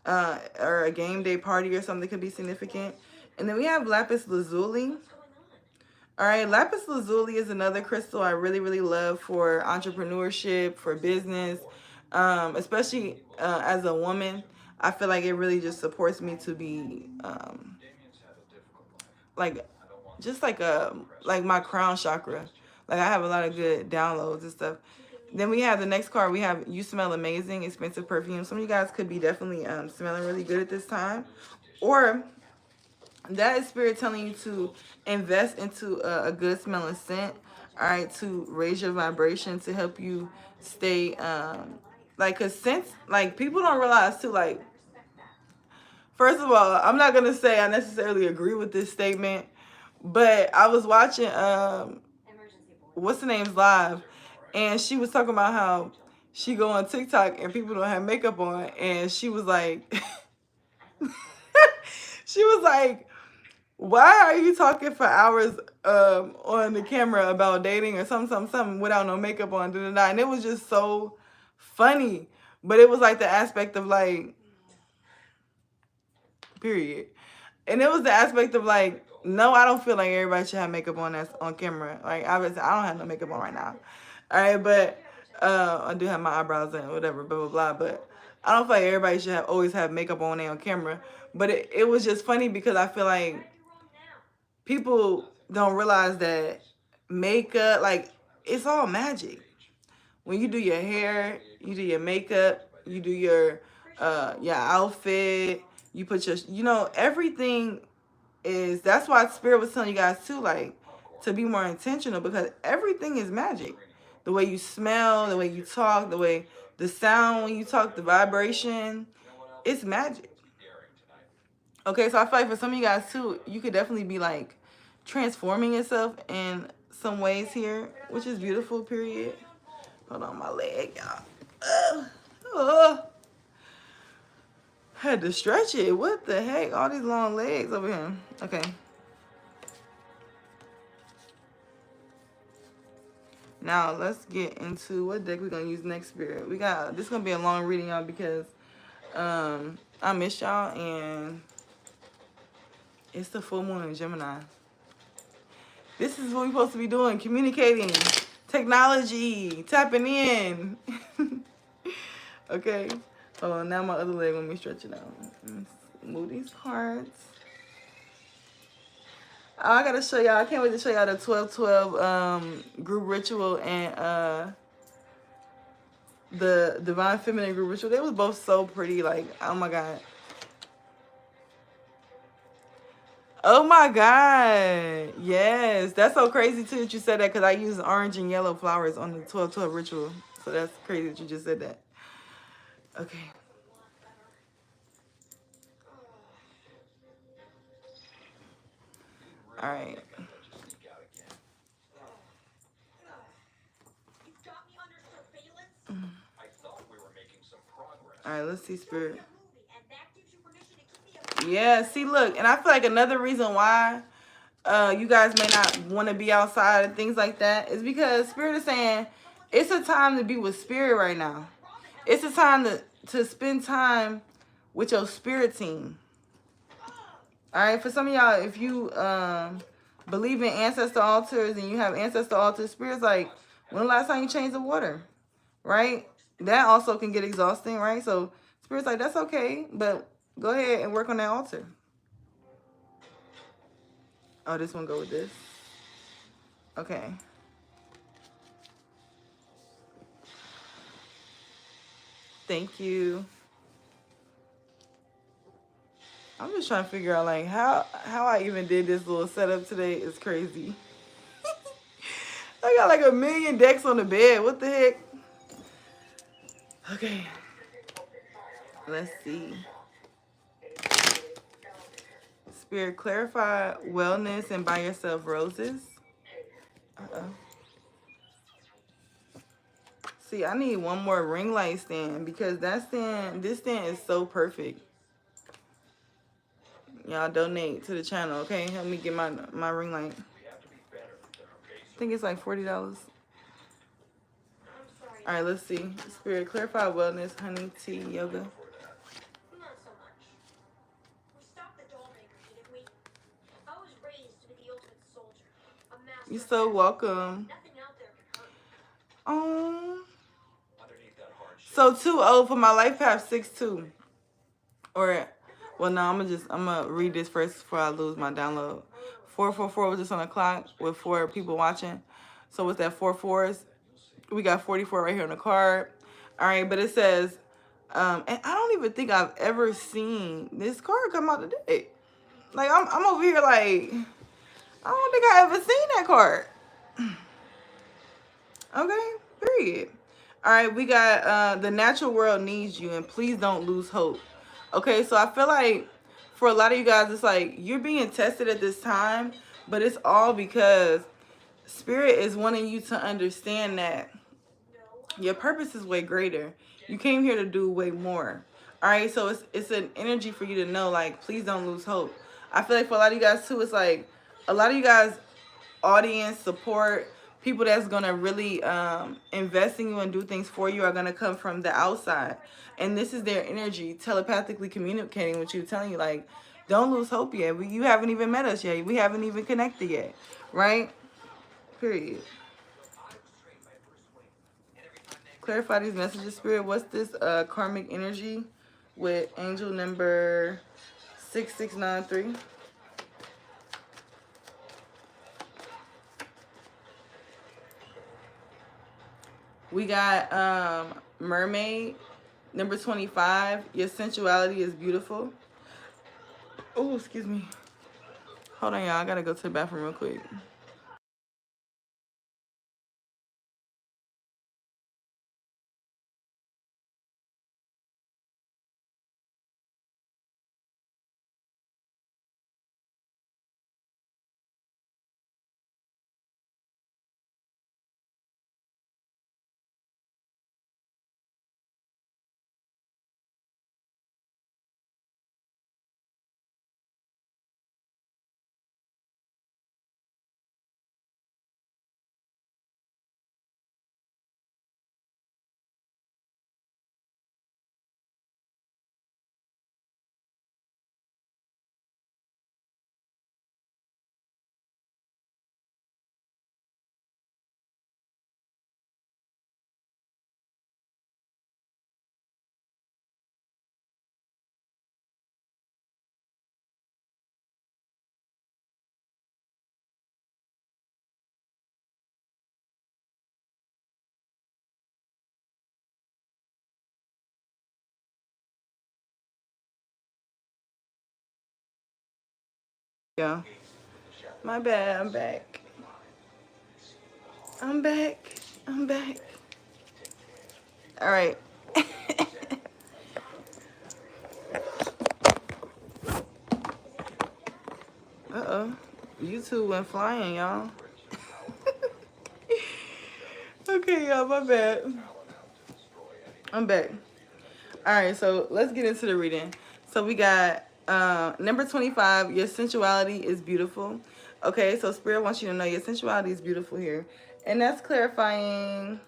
or a game day party or something could be significant. And then we have lapis lazuli. All right, lapis lazuli is another crystal I really, really love for entrepreneurship, for business, especially as a woman. I feel like it really just supports me to be like my crown chakra. Like I have a lot of good downloads and stuff. Then we have the next card. We have You Smell Amazing, expensive perfume. Some of you guys could be definitely smelling really good at this time, or that is spirit telling you to invest into a good smelling scent, all right, to raise your vibration, to help you stay like, cause scents, like, people don't realize too, like, first of all, I'm not gonna say I necessarily agree with this statement, but I was watching what's the name's live, and she was talking about how she go on TikTok and people don't have makeup on, and she was like she was like, why are you talking for hours on the camera about dating or something without no makeup on? And it was just so funny. But it was like the aspect of like, period. And it was the aspect of like, no, I don't feel like everybody should have makeup on that's on camera. Like, obviously, I don't have no makeup on right now. All right, but I do have my eyebrows in, whatever, blah, blah, blah. But I don't feel like everybody should always have makeup on there on camera. But it was just funny because I feel like people don't realize that makeup, like, it's all magic. When you do your hair, you do your makeup, you do your outfit, you put your, everything is, that's why Spirit was telling you guys too, like, to be more intentional, because everything is magic. The way you smell, the way you talk, the sound when you talk, the vibration, it's magic. Okay, so I feel like for some of you guys too, you could definitely be like transforming yourself in some ways here, which is beautiful, period. Hold on, my leg, y'all. Had to stretch it. What the heck? All these long legs over here. Okay. Now let's get into what deck we're gonna use next, Spirit. This is gonna be a long reading, y'all, because I miss y'all, and it's the full moon in Gemini. This is what we're supposed to be doing: communicating, technology, tapping in. Okay. Oh, now my other leg, let me stretch it out. Let's move these cards. Oh, I gotta show y'all. I can't wait to show y'all the 12-12 group ritual and the Divine Feminine group ritual. They was both so pretty. Like, oh my God. Oh my God. Yes. That's so crazy too that you said that, because I use orange and yellow flowers on the 12-12 ritual. So that's crazy that you just said that. Okay. All right. All right, let's see, Spirit. Yeah, see, look, and I feel like another reason why you guys may not want to be outside and things like that is because Spirit is saying it's a time to be with Spirit right now. It's a time to spend time with your spirit team. All right, for some of y'all, if you believe in ancestor altars and you have ancestor altar spirits, like, when the last time you changed the water, right? That also can get exhausting, right? So Spirit's like, that's okay, but go ahead and work on that altar. Oh, this one go with this. Okay. Thank you. I'm just trying to figure out, like, how I even did this little setup today is crazy. I got like 1 million decks on the bed. What the heck? Okay. Let's see. Spirit, clarify wellness and buy yourself roses. Uh-oh. See, I need one more ring light stand, because this stand is so perfect. Y'all donate to the channel, okay? Help me get my ring light. I think it's like $40. All right, let's see. Spirit, clarify wellness, honey, tea, yoga. You're so welcome. So 2-0 for my life path 6-2. Or, well, no, I'm gonna read this first before I lose my download. 444 was just on the clock with 4 people watching. So what's that? 4 4s. We got 44 right here on the card. All right, but it says, and I don't even think I've ever seen this card come out today. Like, I'm over here like, I don't think I ever seen that card. Okay, period. All right, we got the natural world needs you, and please don't lose hope. Okay, so I feel like for a lot of you guys, it's like you're being tested at this time, but it's all because Spirit is wanting you to understand that your purpose is way greater. You came here to do way more. All right, so it's an energy for you to know, like, please don't lose hope. I feel like for a lot of you guys too, it's like a lot of you guys, audience, support, people that's going to really invest in you and do things for you are going to come from the outside. And this is their energy telepathically communicating with you, telling you, like, don't lose hope yet. You haven't even met us yet. We haven't even connected yet. Right? Period. Clarify these messages, Spirit. What's this karmic energy with angel number 6693? We got mermaid number 25. Your sensuality is beautiful. Oh, excuse me. Hold on, y'all. I gotta go to the bathroom real quick. Yeah. My bad. I'm back. I'm back. I'm back. All right. Uh-oh. YouTube went flying, y'all. Okay, y'all, my bad. I'm back. All right, so let's get into the reading. So we got number 25. Your sensuality is beautiful. Okay, so Spirit wants you to know your sensuality is beautiful here. And that's clarifying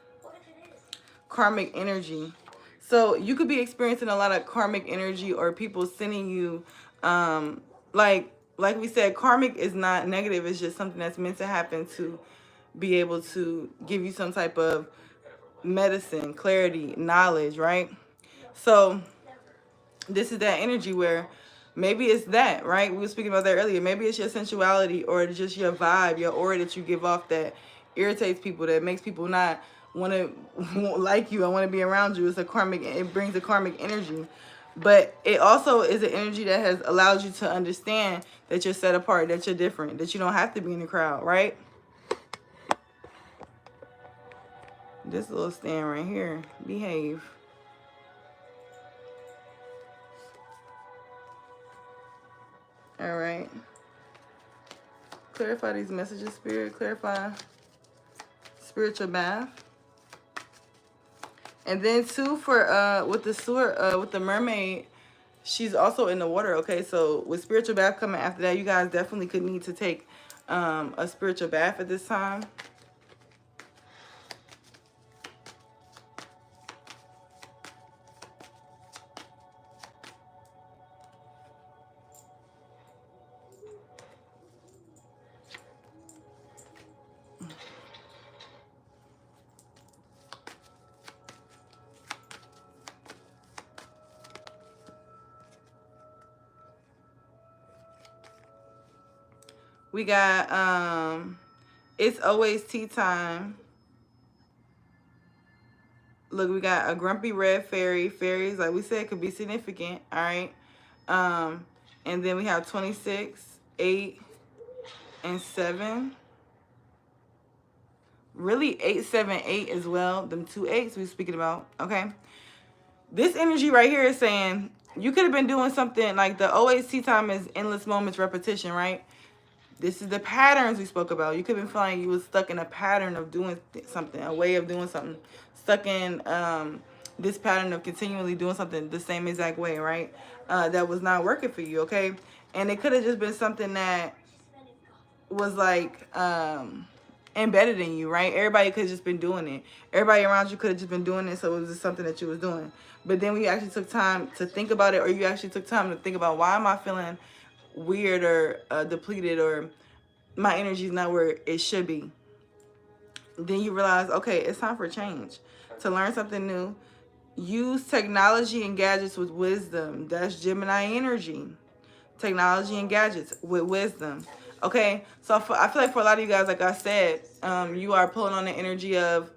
karmic energy. So you could be experiencing a lot of karmic energy or people sending you like we said, karmic is not negative. It's just something that's meant to happen to be able to give you some type of medicine, clarity, knowledge, right? So this is that energy where maybe it's that, right? We were speaking about that earlier. Maybe it's your sensuality or just your vibe, your aura that you give off that irritates people, that makes people not want to like you and want to be around you. It's a karmic, it brings a karmic energy. But it also is an energy that has allowed you to understand that you're set apart, that you're different, that you don't have to be in the crowd, right? This little stand right here, behave. All right. Clarify these messages, Spirit. Clarify spiritual bath. And then too, for with the sewer, with the mermaid, she's also in the water. Okay, so with spiritual bath coming after that, you guys definitely could need to take a spiritual bath at this time. We got it's always tea time. Look, we got a grumpy red fairy. Fairies, like we said, could be significant. All right. And then we have 26, 8, and 7. Really 8, 7, 8 as well. Them 2 8s we were speaking about. Okay. This energy right here is saying you could have been doing something like the always tea time is endless moments repetition, right? This is the patterns we spoke about. You could have been feeling you was stuck in a pattern of doing something, a way of doing something. Stuck in this pattern of continually doing something the same exact way, right? That was not working for you, okay? And it could have just been something that was like embedded in you, right? Everybody could have just been doing it. Everybody around you could have just been doing it, so it was just something that you was doing. But then when you actually took time to think about it, or you actually took time to think about, why am I feeling weird or depleted, or my energy is not where it should be? Then you realize, okay, it's time for change. to learn something new. Use technology and gadgets with wisdom. That's Gemini energy. Technology and gadgets with wisdom. Okay, so I feel like for a lot of you guys, like I said, you are pulling on the energy of,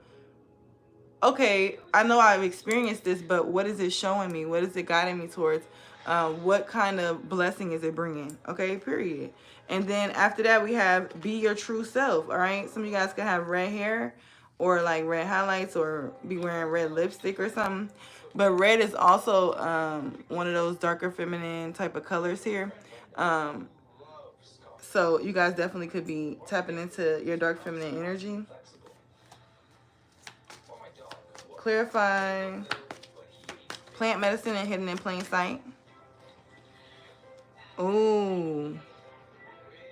okay, I know I've experienced this, but what is it showing me? What is it guiding me towards? What kind of blessing is it bringing? Okay, period. And then after that, we have be your true self. All right, some of you guys can have red hair or like red highlights or be wearing red lipstick or something. But red is also one of those darker feminine type of colors here. So you guys definitely could be tapping into your dark feminine energy. Clarify. Plant medicine and hidden in plain sight. Ooh.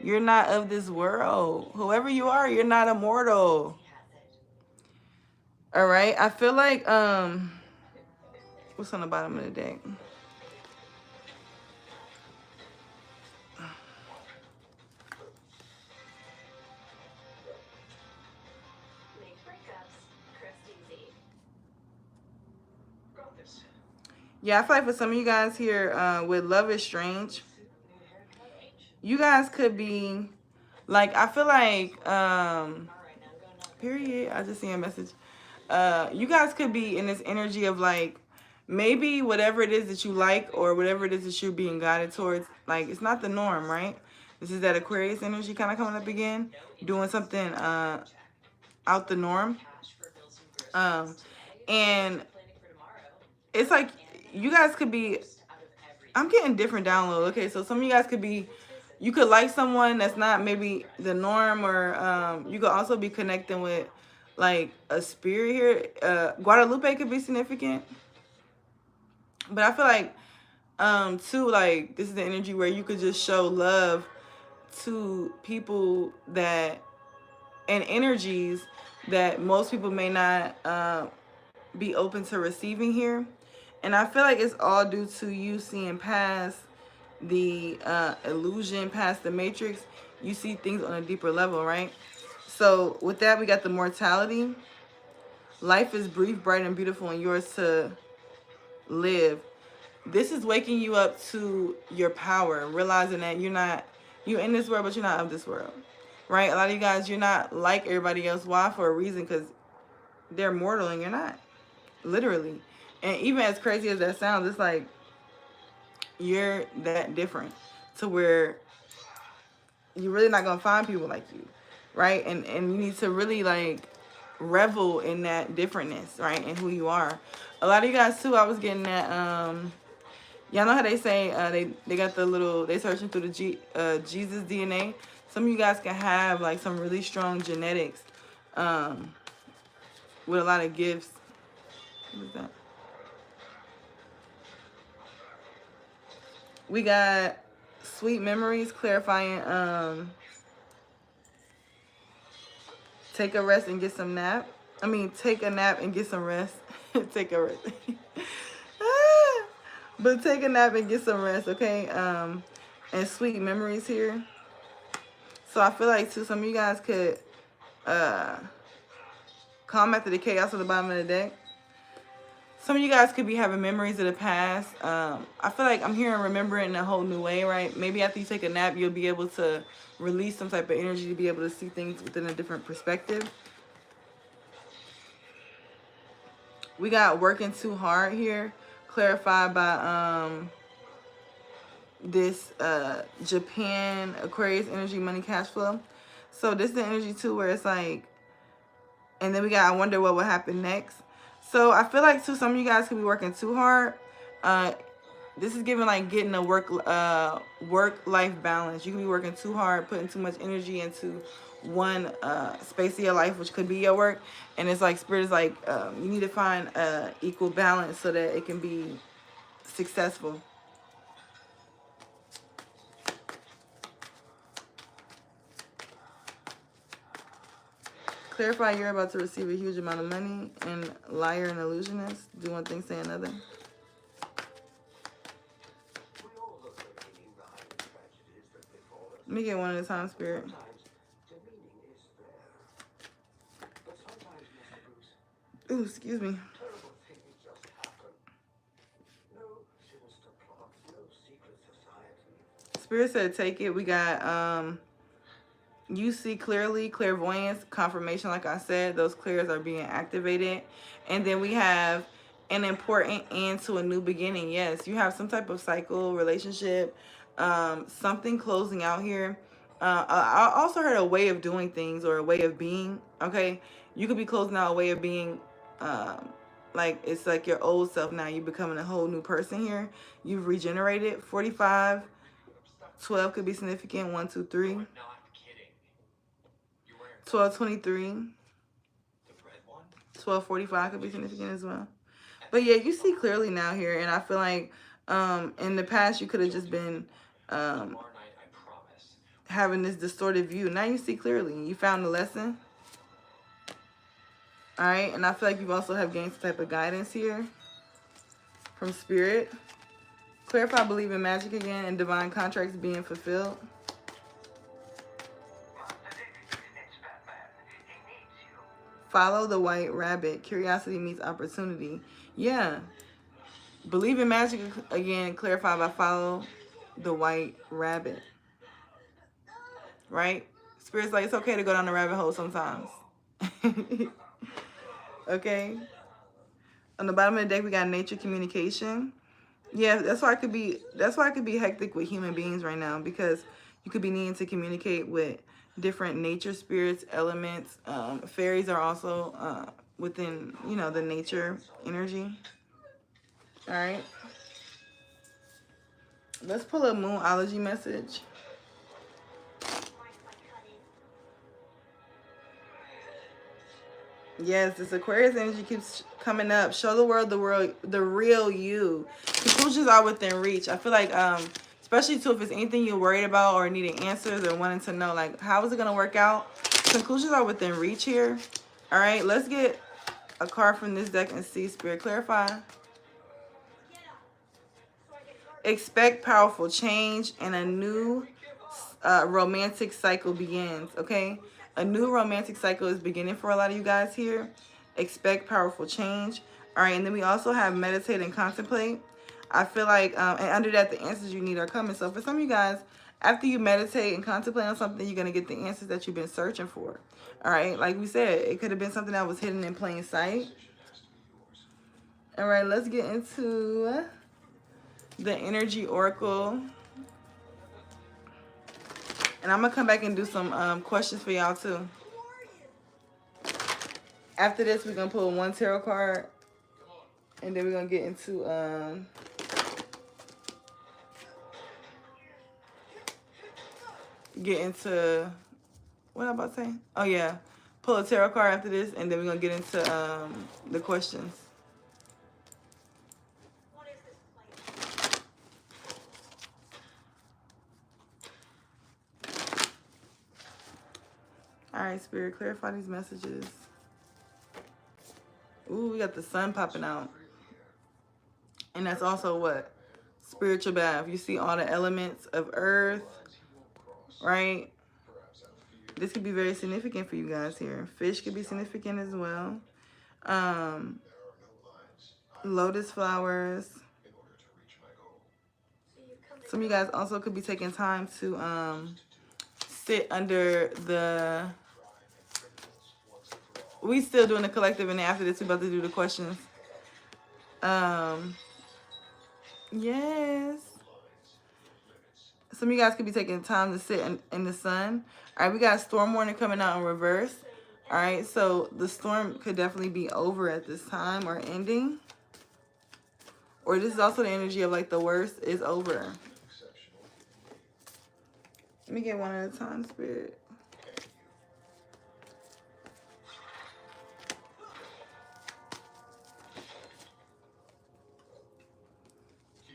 You're not of this world. Whoever you are, you're not immortal. All right. I feel like what's on the bottom of the deck? Yeah, I feel like for some of you guys here with Love is Strange, you guys could be like, I feel like period, I just seen a message. You guys could be in this energy of like, maybe whatever it is that you like or whatever it is that you're being guided towards, like, it's not the norm, right? This is that Aquarius energy kind of coming up again, doing something out the norm. And it's like you guys could be, I'm getting different download. Okay, so some of you guys could be, you could like someone that's not maybe the norm, or you could also be connecting with like a spirit here. Guadalupe could be significant. But I feel like too, like this is the energy where you could just show love to people that, and energies that most people may not be open to receiving here. And I feel like it's all due to you seeing past the illusion, past the matrix. You see things on a deeper level, right? So with that, we got the mortality. Life is brief, bright, and beautiful, and yours to live. This is waking you up to your power, realizing that you're in this world, but you're not of this world, right? A lot of you guys, you're not like everybody else. Why? For a reason, because they're mortal and you're not, literally. And even as crazy as that sounds, it's like you're that different to where you're really not gonna find people like you, right? And you need to really like revel in that differentness, right? And who you are. A lot of you guys too, I was getting that y'all know how they say they got the little, they searching through the Jesus DNA. Some of you guys can have like some really strong genetics with a lot of gifts. What is that? We got sweet memories, clarifying, take a rest and get some nap. I mean, take a nap and get some rest. Take a rest. But take a nap and get some rest, okay? And sweet memories here. So I feel like too, some of you guys could calm after the chaos at the bottom of the deck. Some of you guys could be having memories of the past. I feel like I'm hearing remembering in a whole new way, right? Maybe after you take a nap, you'll be able to release some type of energy to be able to see things within a different perspective. We got working too hard here, clarified by this Japan Aquarius energy, money, cash flow. So this is the energy too where it's like, and then we got, I wonder what will happen next. So I feel like too, some of you guys could be working too hard. This is giving like getting a work-life balance. You could be working too hard, putting too much energy into one space of your life, which could be your work. And it's like spirit is like, you need to find equal balance so that it can be successful. Clarify, you're about to receive a huge amount of money, and liar and illusionist. Do one thing, say another. Let me get one at a time, spirit. Ooh, Ooh, excuse me. Spirit said take it. We got you see clearly, clairvoyance, confirmation, like I said, those clears are being activated. And then we have an important end to a new beginning. Yes, you have some type of cycle, relationship, something closing out here. I also heard a way of doing things or a way of being, okay? You could be closing out a way of being, like it's like your old self now. You're becoming a whole new person here. You've regenerated. 45, 12 could be significant. 1, 2, 3. 12:23, 12:45 could be significant as well. But yeah, you see clearly now here, and I feel like in the past you could have just been having this distorted view. Now you see clearly. You found the lesson. All right, and I feel like you also have gained some type of guidance here from Spirit. Clarify, believe in magic again, and divine contracts being fulfilled. Follow the white rabbit. Curiosity meets opportunity. Yeah. Believe in magic again. Clarify by follow the white rabbit. Right? Spirit's like, it's okay to go down the rabbit hole sometimes. Okay. On the bottom of the deck, we got nature communication. Yeah, that's why it could be hectic with human beings right now, because you could be needing to communicate with different nature spirits, elements. Fairies are also within, the nature energy. All right. Let's pull a Moonology message. Yes, this Aquarius energy keeps coming up. Show the world the real you. Conclusions are within reach. I feel like especially too if it's anything you're worried about or needing answers or wanting to know, like, how is it going to work out? Conclusions are within reach here. All right, let's get a card from this deck and see. Spirit, clarify. Expect powerful change and a new romantic cycle begins, okay? A new romantic cycle is beginning for a lot of you guys here. Expect powerful change. All right, and then we also have meditate and contemplate. I feel like, and under that, the answers you need are coming. So for some of you guys, after you meditate and contemplate on something, you're going to get the answers that you've been searching for. All right, like we said, it could have been something that was hidden in plain sight. All right, let's get into the energy oracle. And I'm going to come back and do some questions for y'all too. After this, we're going to pull one tarot card. And then we're going to get into what am I about to say? Oh, yeah. Pull a tarot card after this. And then we're going to get into the questions. All right, Spirit, clarify these messages. Ooh, we got the sun popping out. And that's also what? Spiritual bath. You see all the elements of earth, right? This could be very significant for you guys here. Fish could be significant as well. Lotus flowers. Some of you guys also could be taking time to sit under the... We still doing the collective, and after this, we're about to do the questions. Yes. Some of you guys could be taking time to sit in the sun. All right, we got storm warning coming out in reverse. All right, so the storm could definitely be over at this time or ending. Or this is also the energy of like the worst is over. Let me get one at a time, Spirit.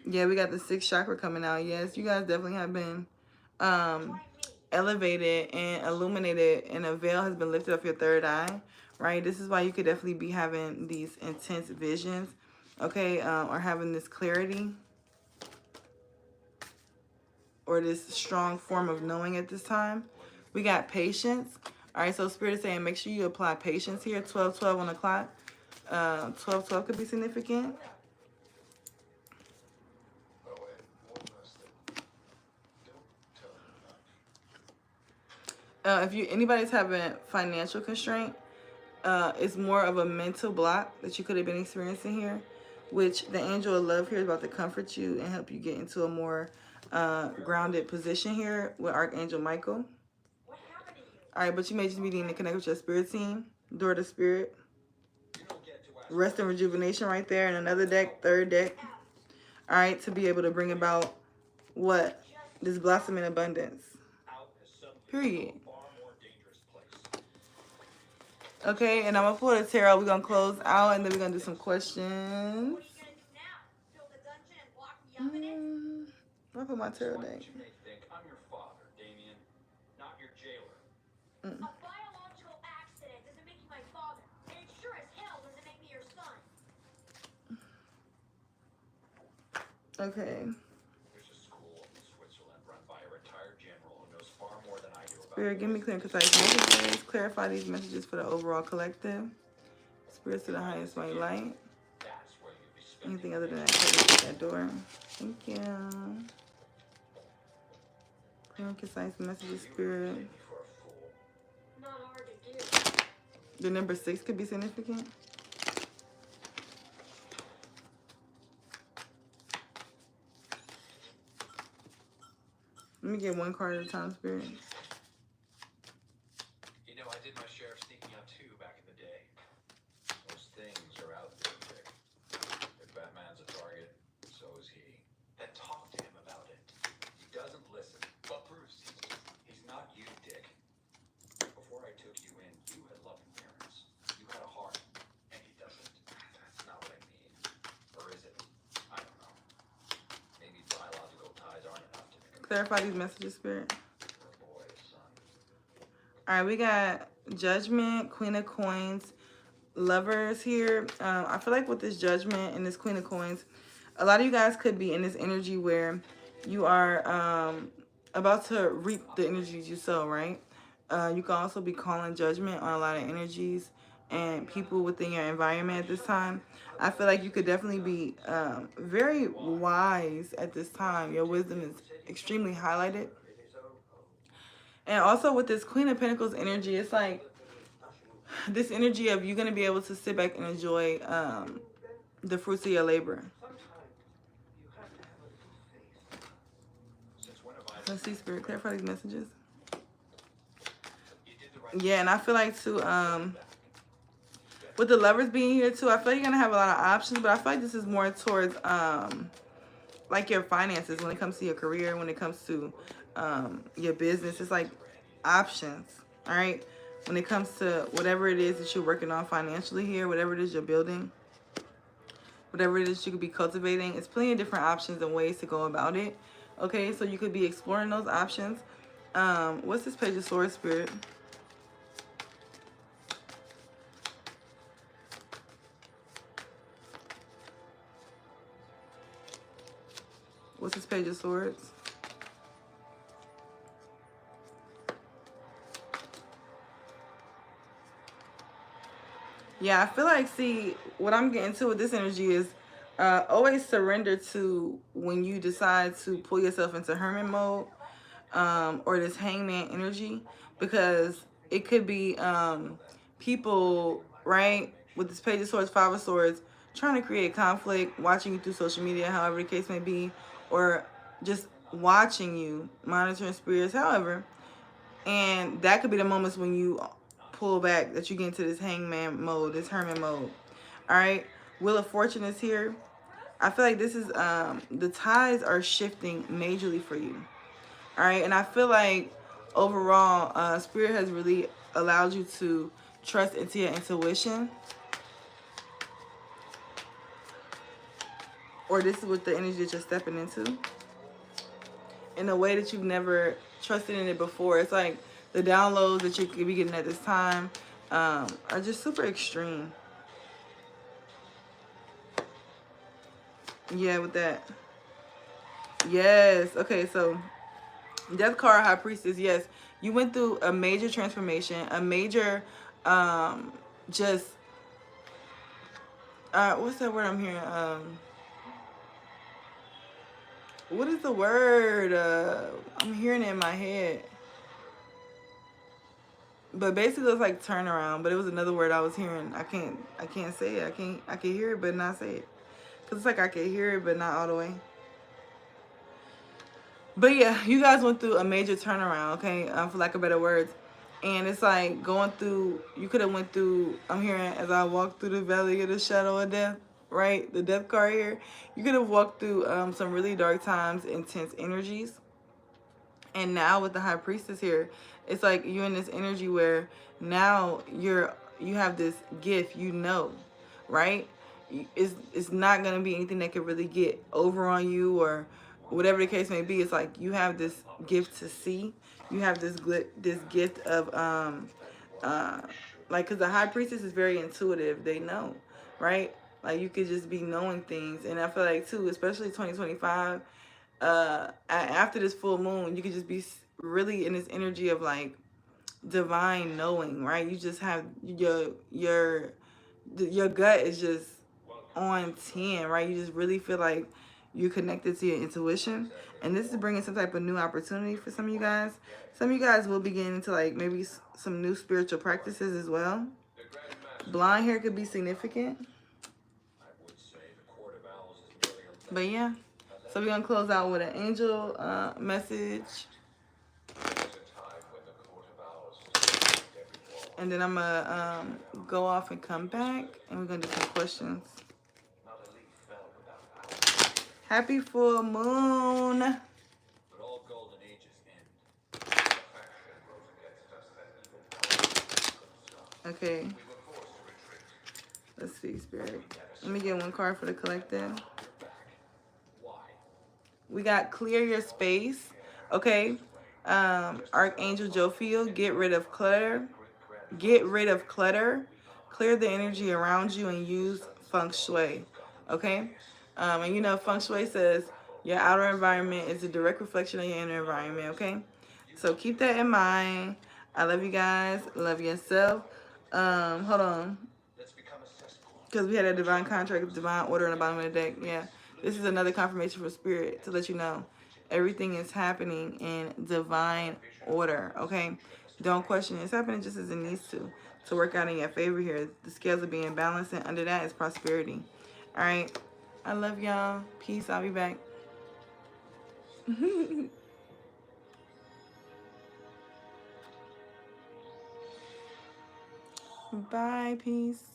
Yeah, we got the 6th chakra coming out. Yes, you guys definitely have been elevated and illuminated, and a veil has been lifted off your third eye, right? This is why you could definitely be having these intense visions, okay, or having this clarity or this strong form of knowing at this time. We got patience. All right, so Spirit is saying make sure you apply patience here. 12:12 on the clock. 12 could be significant. If anybody's having financial constraint, it's more of a mental block that you could have been experiencing here, which the angel of love here is about to comfort you and help you get into a more grounded position here with Archangel Michael. All right, but you may just be needing to connect with your spirit team, door to spirit. Rest and rejuvenation right there. And another deck, third deck. All right, to be able to bring about what? This blossoming abundance. Period. Okay, and I'm going to pull the tarot. We're going to close out, and then we're going to do some questions. Where put my tarot deck? A biological accident doesn't make you my father, and it sure as hell doesn't make me your son. Okay. There's a school in Switzerland run by a retired general who knows far more than I do about. Spirit, give me clear and concise messages. Clarify these messages for the overall collective. Spirits to the highest white light. Anything other than that, close that door. Thank you. Clear and concise messages, Spirit. The number 6 could be significant. Let me get one card at a time, Spirit. You know, I did my share of sneaking out too back in the day. Those things are out there, Dick. If Batman's a target, so is he. Then talk to him about it. He doesn't listen. But Bruce, he's not you, Dick. Before I took you in, you had loving parents. You had a heart, and he doesn't. That's not what I mean. Or is it? I don't know. Maybe biological ties aren't enough to make. Clarify these messages, Spirit. Boy, son. All right, we got Judgment, Queen of Coins, Lovers here. I feel like with this Judgment and this Queen of Coins, a lot of you guys could be in this energy where you are about to reap the energies you sow, right? You can also be calling judgment on a lot of energies and people within your environment at this time. I feel like you could definitely be very wise at this time. Your wisdom is extremely highlighted. And also with this Queen of Pentacles energy, it's like this energy of you're going to be able to sit back and enjoy the fruits of your labor. Let's see, Spirit, clarify these messages. Yeah, and I feel like too, with the Lovers being here too, I feel like you're gonna have a lot of options, but I feel like this is more towards like your finances when it comes to your career, when it comes to your business. It's like options, all right? When it comes to whatever it is that you're working on financially here, whatever it is you're building, whatever it is you could be cultivating, it's plenty of different options and ways to go about it. Okay, so you could be exploring those options. What's this Page of Swords, Spirit? What's this Page of Swords? Yeah, I feel like, see, what I'm getting to with this energy is always surrender to when you decide to pull yourself into hermit mode or this hangman energy, because it could be people, right, with this Page of Swords, Five of Swords, trying to create conflict, watching you through social media, however the case may be, or just watching you, monitoring spirits, however. And that could be the moments when you pull back, that you get into this hangman mode, this hermit mode. All right, Wheel of Fortune is here. I feel like this is the tides are shifting majorly for you. All right, and I feel like overall Spirit has really allowed you to trust into your intuition, or this is what the energy that you're stepping into in a way that you've never trusted in it before. It's like the downloads that you could be getting at this time are just super extreme. Yeah, with that. Yes. Okay, so Death card, High Priestess. Yes, you went through a major transformation, a major just What's that word I'm hearing? What is the word? I'm hearing it in my head. But basically it's like turnaround, but it was another word I was hearing. I can't say it. I can hear it but not say it. Cause it's like I can hear it but not all the way. But yeah, you guys went through a major turnaround, okay, for lack of better words. And it's like going through, you could have went through, I'm hearing as I walk through the valley of the shadow of death, right? The death card here. You could have walked through some really dark times, intense energies. And now with the high priestess here, it's like you're in this energy where now you have this gift, you know, right? It's not gonna be anything that could really get over on you or whatever the case may be. It's like you have this gift to see. You have this gift of like, because the high priestess is very intuitive. They know, right? Like you could just be knowing things, and I feel like too, especially 2025. After this full moon, you could just be really in this energy of like divine knowing, right? You just have your gut is just on 10, right? You just really feel like you're connected to your intuition, and this is bringing some type of new opportunity for some of you guys. Some of you guys will be getting into like maybe some new spiritual practices as well. Blonde hair could be significant, but yeah. So we're gonna close out with an angel message, and then I'm gonna go off and come back, and we're gonna do some questions. Happy full moon. Okay. Let's see, Spirit. Let me get one card for the collective. We got clear your space. Okay. Archangel Jophiel, get rid of clutter. Get rid of clutter. Clear the energy around you and use feng shui. Okay. And you know, feng shui says your outer environment is a direct reflection of your inner environment. Okay. So keep that in mind. I love you guys. Love yourself. Hold on. Because we had a divine contract, divine order on the bottom of the deck. Yeah. This is another confirmation from Spirit to let you know everything is happening in divine order. Okay. Don't question it. It's happening just as it needs to work out in your favor here. The scales are being balanced, and under that is prosperity. All right. I love y'all. Peace. I'll be back. Bye. Peace.